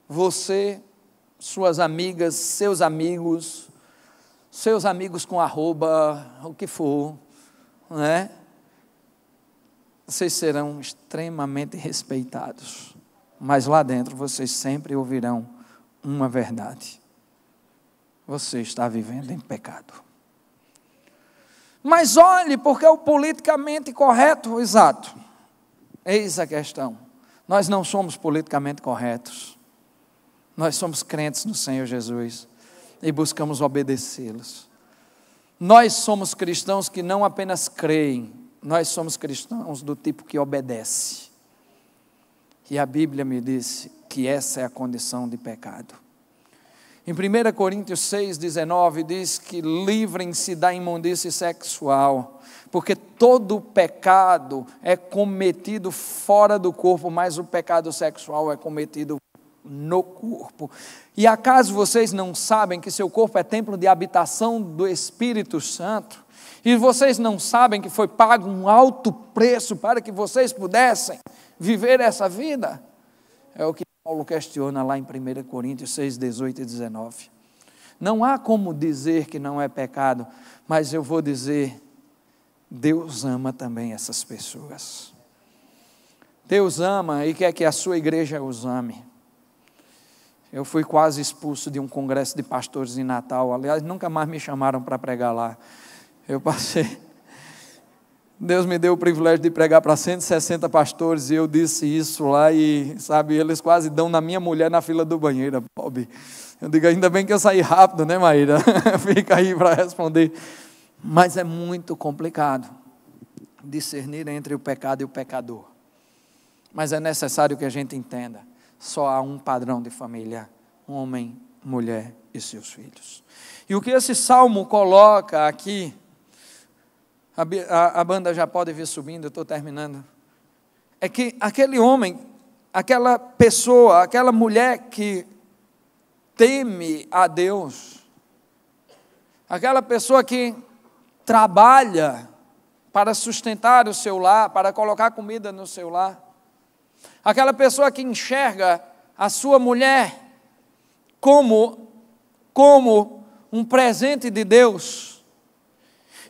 Você, suas amigas, seus amigos com arroba, o que for, né? Vocês serão extremamente respeitados, mas lá dentro vocês sempre ouvirão uma verdade: você está vivendo em pecado. Mas olhe, porque é o politicamente correto, exato, eis a questão, nós não somos politicamente corretos. Nós somos crentes no Senhor Jesus e buscamos obedecê-los. Nós somos cristãos que não apenas creem, nós somos cristãos do tipo que obedece. E a Bíblia me disse que essa é a condição de pecado. Em 1 Coríntios 6,19 diz que livrem-se da imundície sexual, porque todo pecado é cometido fora do corpo, mas o pecado sexual é cometido no corpo. E acaso vocês não sabem que seu corpo é templo de habitação do Espírito Santo? E vocês não sabem que foi pago um alto preço para que vocês pudessem viver essa vida? É o que Paulo questiona lá em 1 Coríntios 6, 18 e 19. Não há como dizer que não é pecado, mas eu vou dizer, Deus ama também essas pessoas. Deus ama e quer que a sua igreja os ame. Eu fui quase expulso de um congresso de pastores em Natal. Aliás, nunca mais me chamaram para pregar lá. Eu passei. Deus me deu o privilégio de pregar para 160 pastores e eu disse isso lá e, sabe, eles quase dão na minha mulher na fila do banheiro, Bob. Eu digo, ainda bem que eu saí rápido, né, Maíra? Fica aí para responder. Mas é muito complicado discernir entre o pecado e o pecador. Mas é necessário que a gente entenda. Só há um padrão de família: homem, mulher e seus filhos. E o que esse salmo coloca aqui, a banda já pode vir subindo, eu estou terminando, é que aquele homem, aquela pessoa, aquela mulher que teme a Deus, aquela pessoa que trabalha para sustentar o seu lar, para colocar comida no seu lar, aquela pessoa que enxerga a sua mulher como um presente de Deus,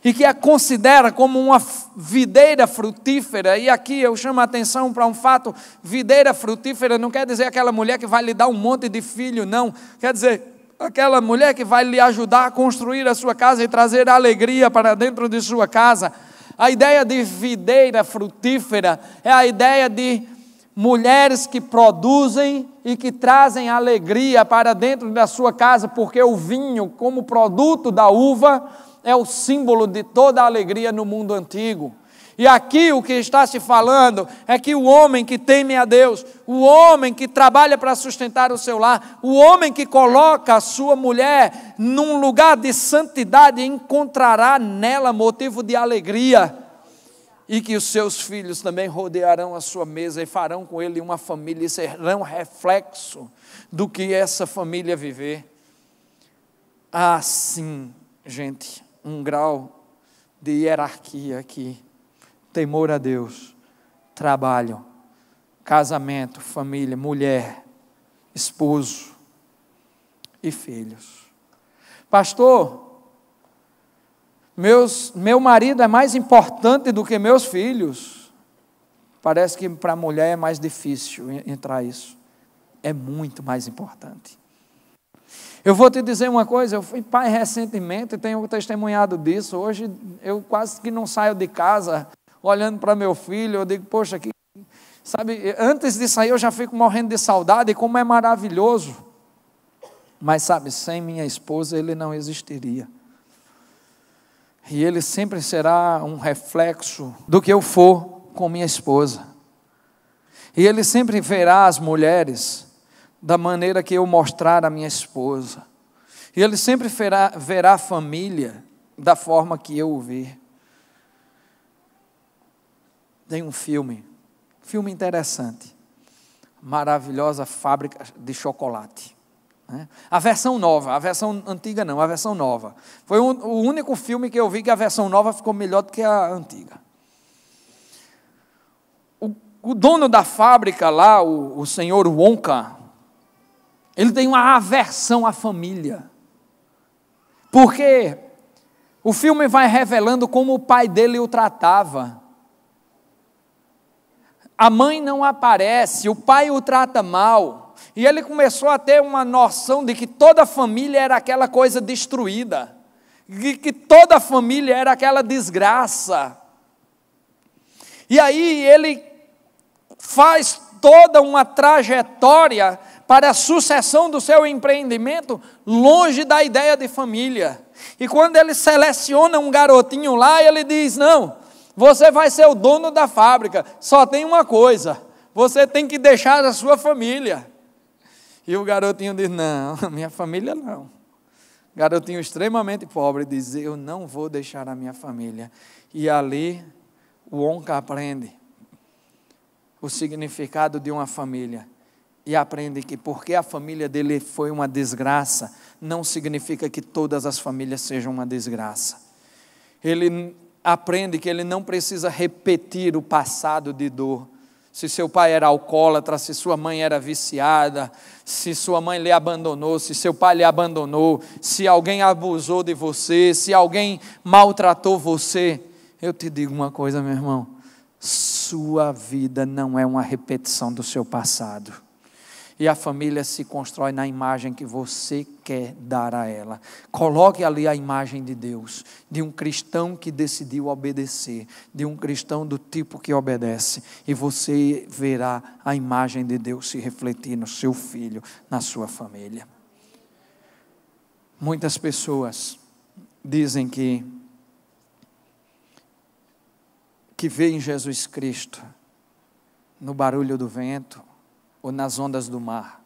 e que a considera como uma videira frutífera. E aqui eu chamo a atenção para um fato: videira frutífera não quer dizer aquela mulher que vai lhe dar um monte de filho, não. Quer dizer, aquela mulher que vai lhe ajudar a construir a sua casa e trazer alegria para dentro de sua casa. A ideia de videira frutífera é a ideia de mulheres que produzem e que trazem alegria para dentro da sua casa, porque o vinho, como produto da uva, é o símbolo de toda a alegria no mundo antigo. E aqui o que está se falando é que o homem que teme a Deus, o homem que trabalha para sustentar o seu lar, o homem que coloca a sua mulher num lugar de santidade, encontrará nela motivo de alegria. E que os seus filhos também rodearão a sua mesa e farão com ele uma família e serão reflexo do que essa família viver. Sim, gente, um grau de hierarquia aqui: temor a Deus, trabalho, casamento, família, mulher, esposo e filhos. Pastor, meu marido é mais importante do que meus filhos. Parece que para a mulher é mais difícil entrar isso. É muito mais importante. Eu vou te dizer uma coisa: eu fui pai recentemente e tenho testemunhado disso. Hoje eu quase que não saio de casa olhando para meu filho. Eu digo, poxa, sabe, antes de sair eu já fico morrendo de saudade, e como é maravilhoso. Mas sabe, sem minha esposa ele não existiria. E ele sempre será um reflexo do que eu for com minha esposa. E ele sempre verá as mulheres da maneira que eu mostrar a minha esposa. E ele sempre verá a família da forma que eu o ver. Tem um filme interessante, Maravilhosa Fábrica de Chocolate. A versão nova, a versão antiga não, a versão nova. Foi o único filme que eu vi que a versão nova ficou melhor do que a antiga. O dono da fábrica lá, o senhor Wonka, ele tem uma aversão à família. Porque o filme vai revelando como o pai dele o tratava. A mãe não aparece, o pai o trata mal. E ele começou a ter uma noção de que toda a família era aquela coisa destruída, que toda a família era aquela desgraça. E aí ele faz toda uma trajetória para a sucessão do seu empreendimento longe da ideia de família. E quando ele seleciona um garotinho lá, ele diz: não, você vai ser o dono da fábrica, só tem uma coisa, você tem que deixar a sua família. E o garotinho diz: não, minha família não. Garotinho extremamente pobre diz: eu não vou deixar a minha família. E ali o Wonka aprende o significado de uma família. E aprende que porque a família dele foi uma desgraça, não significa que todas as famílias sejam uma desgraça. Ele aprende que ele não precisa repetir o passado de dor. Se seu pai era alcoólatra, se sua mãe era viciada, se sua mãe lhe abandonou, se seu pai lhe abandonou, se alguém abusou de você, se alguém maltratou você, eu te digo uma coisa, meu irmão: sua vida não é uma repetição do seu passado. E a família se constrói na imagem que você quer dar a ela. Coloque ali a imagem de Deus, de um cristão que decidiu obedecer, de um cristão do tipo que obedece, e você verá a imagem de Deus se refletir no seu filho, na sua família. Muitas pessoas dizem que veem Jesus Cristo no barulho do vento ou nas ondas do mar.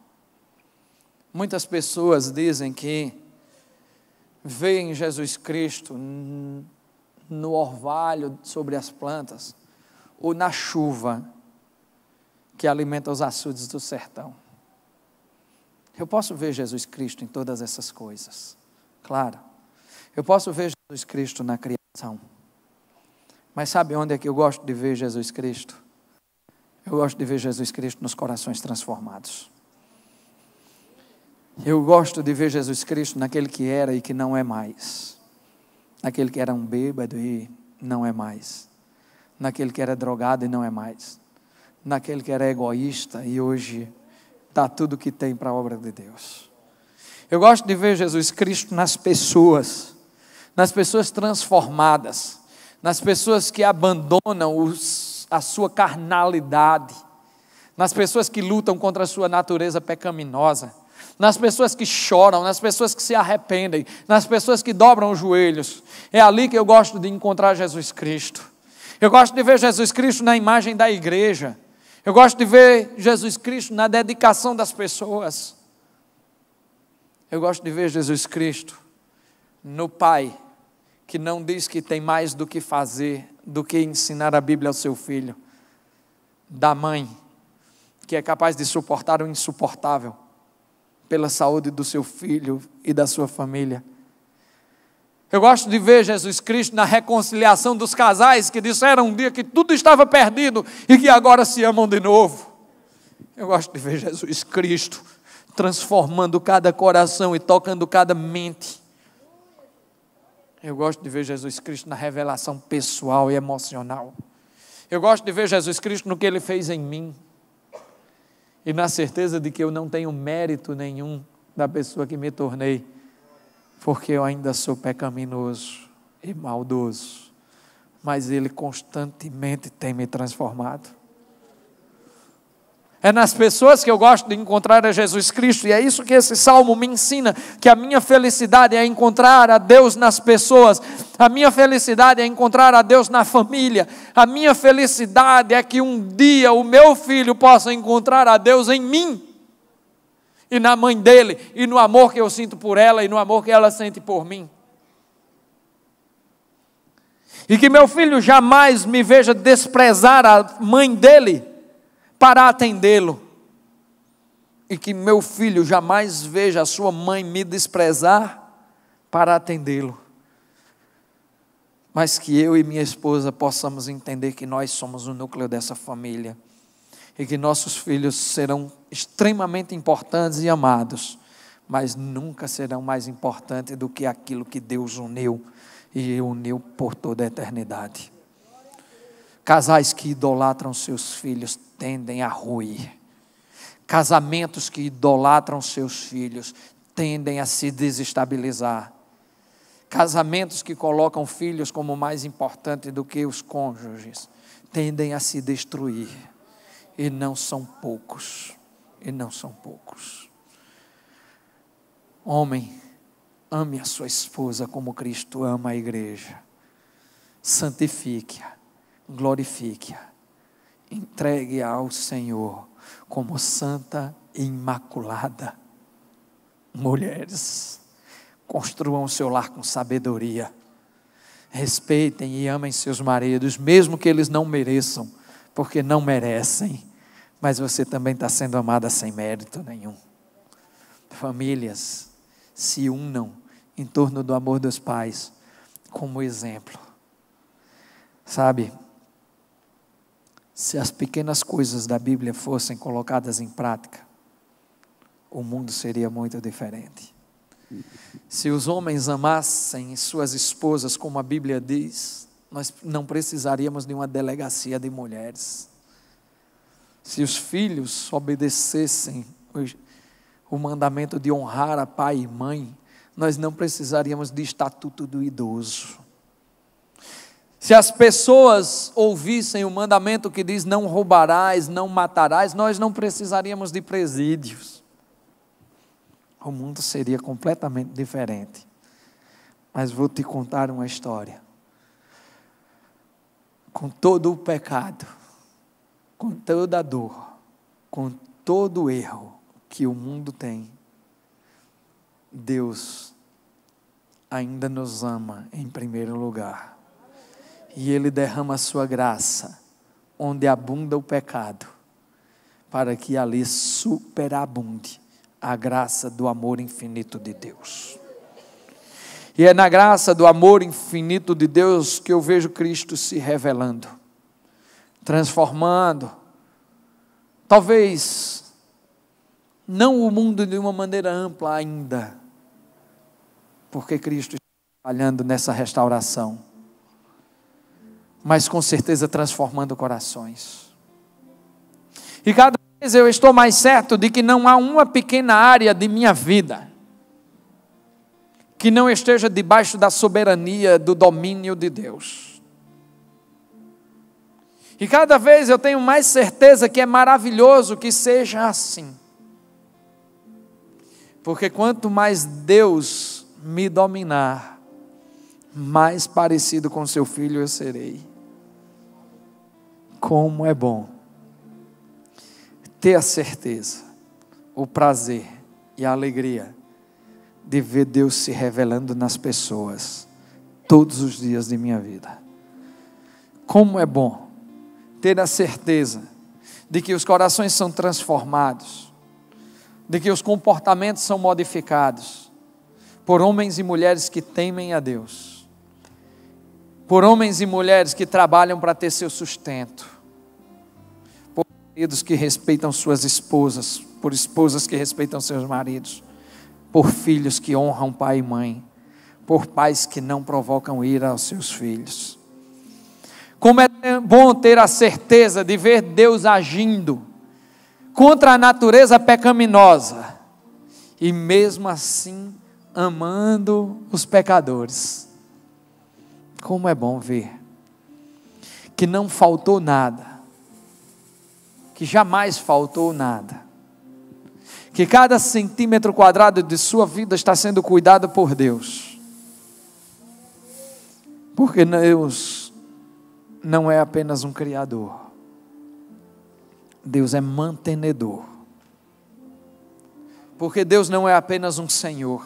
Muitas pessoas dizem que veem Jesus Cristo no orvalho sobre as plantas ou na chuva que alimenta os açudes do sertão. Eu posso ver Jesus Cristo em todas essas coisas, claro. Eu posso ver Jesus Cristo na criação. Mas sabe onde é que eu gosto de ver Jesus Cristo? Eu gosto de ver Jesus Cristo nos corações transformados. Eu gosto de ver Jesus Cristo naquele que era e que não é mais. naquele que era um bêbado e não é mais, naquele que era drogado e não é mais, naquele que era egoísta e hoje dá tudo o que tem para a obra de Deus. Eu gosto de ver Jesus Cristo nas pessoas transformadas, nas pessoas que abandonam a sua carnalidade, nas pessoas que lutam contra a sua natureza pecaminosa, nas pessoas que choram, nas pessoas que se arrependem, nas pessoas que dobram os joelhos. É ali que eu gosto de encontrar Jesus Cristo. Eu gosto de ver Jesus Cristo na imagem da igreja. Eu gosto de ver Jesus Cristo na dedicação das pessoas. Eu gosto de ver Jesus Cristo no Pai, que não diz que tem mais do que fazer, do que ensinar a Bíblia ao seu filho. Da mãe, que é capaz de suportar o insuportável, pela saúde do seu filho e da sua família. Eu gosto de ver Jesus Cristo na reconciliação dos casais que disseram um dia que tudo estava perdido e que agora se amam de novo. Eu gosto de ver Jesus Cristo transformando cada coração e tocando cada mente. Eu gosto de ver Jesus Cristo na revelação pessoal e emocional. Eu gosto de ver Jesus Cristo no que Ele fez em mim e na certeza de que eu não tenho mérito nenhum da pessoa que me tornei, porque eu ainda sou pecaminoso e maldoso, mas Ele constantemente tem me transformado. É nas pessoas que eu gosto de encontrar a Jesus Cristo, e é isso que esse salmo me ensina, que a minha felicidade é encontrar a Deus nas pessoas, a minha felicidade é encontrar a Deus na família, a minha felicidade é que um dia o meu filho possa encontrar a Deus em mim, e na mãe dele, e no amor que eu sinto por ela, e no amor que ela sente por mim. E que meu filho jamais me veja desprezar a mãe dele, para atendê-lo, e que meu filho jamais veja a sua mãe me desprezar para atendê-lo, mas que eu e minha esposa possamos entender que nós somos o núcleo dessa família, e que nossos filhos serão extremamente importantes e amados, mas nunca serão mais importantes do que aquilo que Deus uniu, e uniu por toda a eternidade. Casais que idolatram seus filhos tendem a ruir. Casamentos que idolatram seus filhos tendem a se desestabilizar. Casamentos que colocam filhos como mais importante do que os cônjuges tendem a se destruir. E não são poucos. E não são poucos. Homem, ame a sua esposa como Cristo ama a igreja. Santifique-a. Glorifique-a, entregue-a ao Senhor como santa e imaculada. Mulheres, construam o seu lar com sabedoria, respeitem e amem seus maridos, mesmo que eles não mereçam, porque não merecem, mas você também está sendo amada sem mérito nenhum. Famílias, se unam em torno do amor dos pais, como exemplo. Sabe, se as pequenas coisas da Bíblia fossem colocadas em prática, o mundo seria muito diferente. Se os homens amassem suas esposas como a Bíblia diz, nós não precisaríamos de uma delegacia de mulheres. Se os filhos obedecessem o mandamento de honrar a pai e mãe, nós não precisaríamos de estatuto do idoso. Se as pessoas ouvissem o mandamento que diz não roubarás, não matarás, nós não precisaríamos de presídios. O mundo seria completamente diferente. Mas vou te contar uma história. Com todo o pecado, com toda a dor, com todo o erro que o mundo tem, Deus ainda nos ama em primeiro lugar. E Ele derrama a sua graça, onde abunda o pecado, para que ali superabunde a graça do amor infinito de Deus. E é na graça do amor infinito de Deus que eu vejo Cristo se revelando, transformando, talvez, não o mundo de uma maneira ampla ainda, porque Cristo está trabalhando nessa restauração, mas com certeza transformando corações. E cada vez eu estou mais certo de que não há uma pequena área de minha vida que não esteja debaixo da soberania, do domínio de Deus. E cada vez eu tenho mais certeza que é maravilhoso que seja assim. Porque quanto mais Deus me dominar, mais parecido com seu filho eu serei. Como é bom ter a certeza, o prazer e a alegria de ver Deus se revelando nas pessoas todos os dias de minha vida. Como é bom ter a certeza de que os corações são transformados, de que os comportamentos são modificados por homens e mulheres que temem a Deus, por homens e mulheres que trabalham para ter seu sustento, por maridos que respeitam suas esposas, por esposas que respeitam seus maridos, por filhos que honram pai e mãe, por pais que não provocam ira aos seus filhos. Como é bom ter a certeza de ver Deus agindo contra a natureza pecaminosa e mesmo assim amando os pecadores. Como é bom ver que não faltou nada, que jamais faltou nada, que cada centímetro quadrado de sua vida está sendo cuidado por Deus, porque Deus não é apenas um criador, Deus é mantenedor, porque Deus não é apenas um Senhor,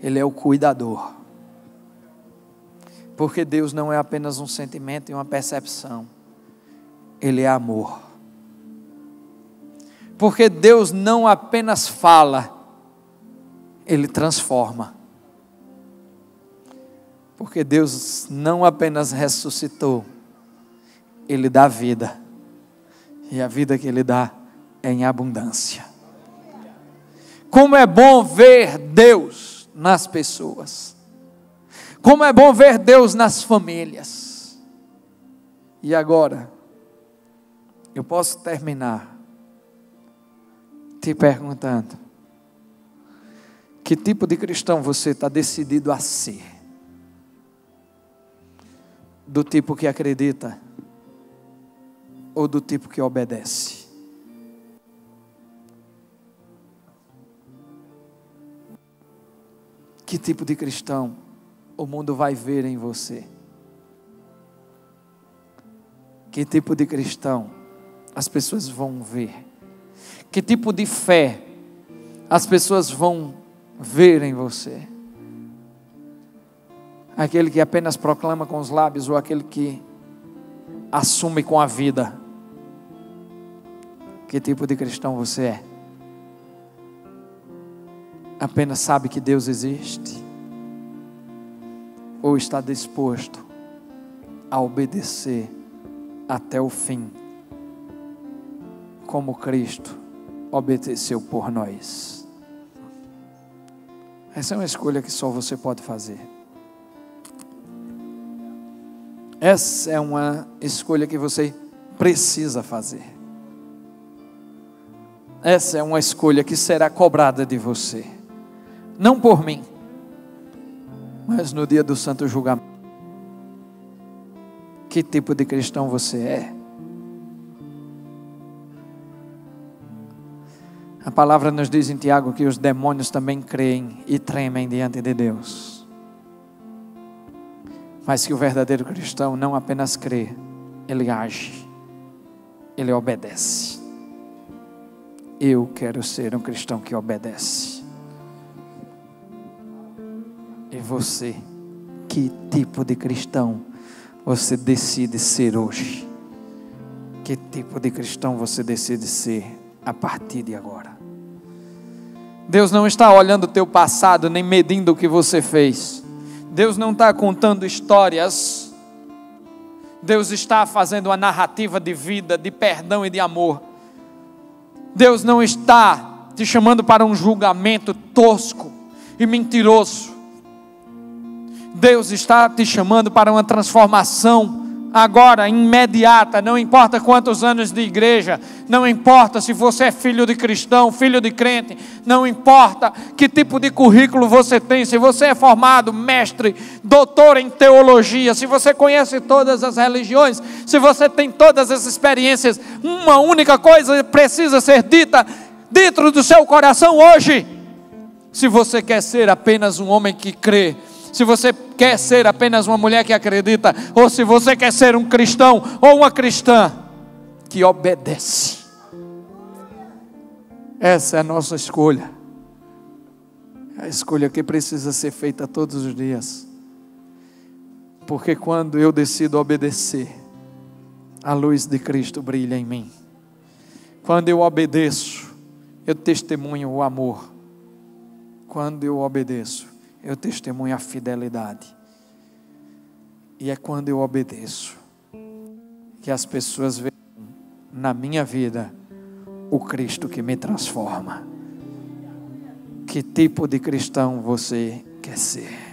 Ele é o cuidador, porque Deus não é apenas um sentimento e uma percepção, Ele é amor. Porque Deus não apenas fala, Ele transforma. Porque Deus não apenas ressuscitou, Ele dá vida. E a vida que Ele dá é em abundância. Como é bom ver Deus nas pessoas. Como é bom ver Deus nas famílias. E agora, eu posso terminar te perguntando: que tipo de cristão você está decidido a ser? Do tipo que acredita ou do tipo que obedece? Que tipo de cristão o mundo vai ver em você? Que tipo de cristão as pessoas vão ver? Que tipo de fé as pessoas vão ver em você? Aquele que apenas proclama com os lábios ou aquele que assume com a vida? Que tipo de cristão você é? Apenas sabe que Deus existe? Ou está disposto a obedecer até o fim, como Cristo obedeceu por nós? Essa é uma escolha que só você pode fazer. Essa é uma escolha que você precisa fazer. Essa é uma escolha que será cobrada de você, não por mim, mas no dia do santo julgamento. Que tipo de cristão você é? A palavra nos diz em Tiago que os demônios também creem e tremem diante de Deus. Mas que o verdadeiro cristão não apenas crê, ele age, ele obedece. Eu quero ser um cristão que obedece. E você, que tipo de cristão você decide ser hoje? Que tipo de cristão você decide ser a partir de agora? Deus não está olhando o teu passado, nem medindo o que você fez. Deus não está contando histórias. Deus está fazendo uma narrativa de vida, de perdão e de amor. Deus não está te chamando para um julgamento tosco e mentiroso. Deus está te chamando para uma transformação agora, imediata. Não importa quantos anos de igreja, não importa se você é filho de cristão, filho de crente, não importa que tipo de currículo você tem, se você é formado, mestre, doutor em teologia, se você conhece todas as religiões, se você tem todas as experiências, uma única coisa precisa ser dita dentro do seu coração hoje. Se você quer ser apenas um homem que crê, se você quer ser apenas uma mulher que acredita, ou se você quer ser um cristão ou uma cristã que obedece, essa é a nossa escolha. A escolha que precisa ser feita todos os dias, porque quando eu decido obedecer, a luz de Cristo brilha em mim. Quando eu obedeço, eu testemunho o amor. Quando eu obedeço, eu testemunho a fidelidade. E é quando eu obedeço que as pessoas veem na minha vida o Cristo que me transforma. Que tipo de cristão você quer ser?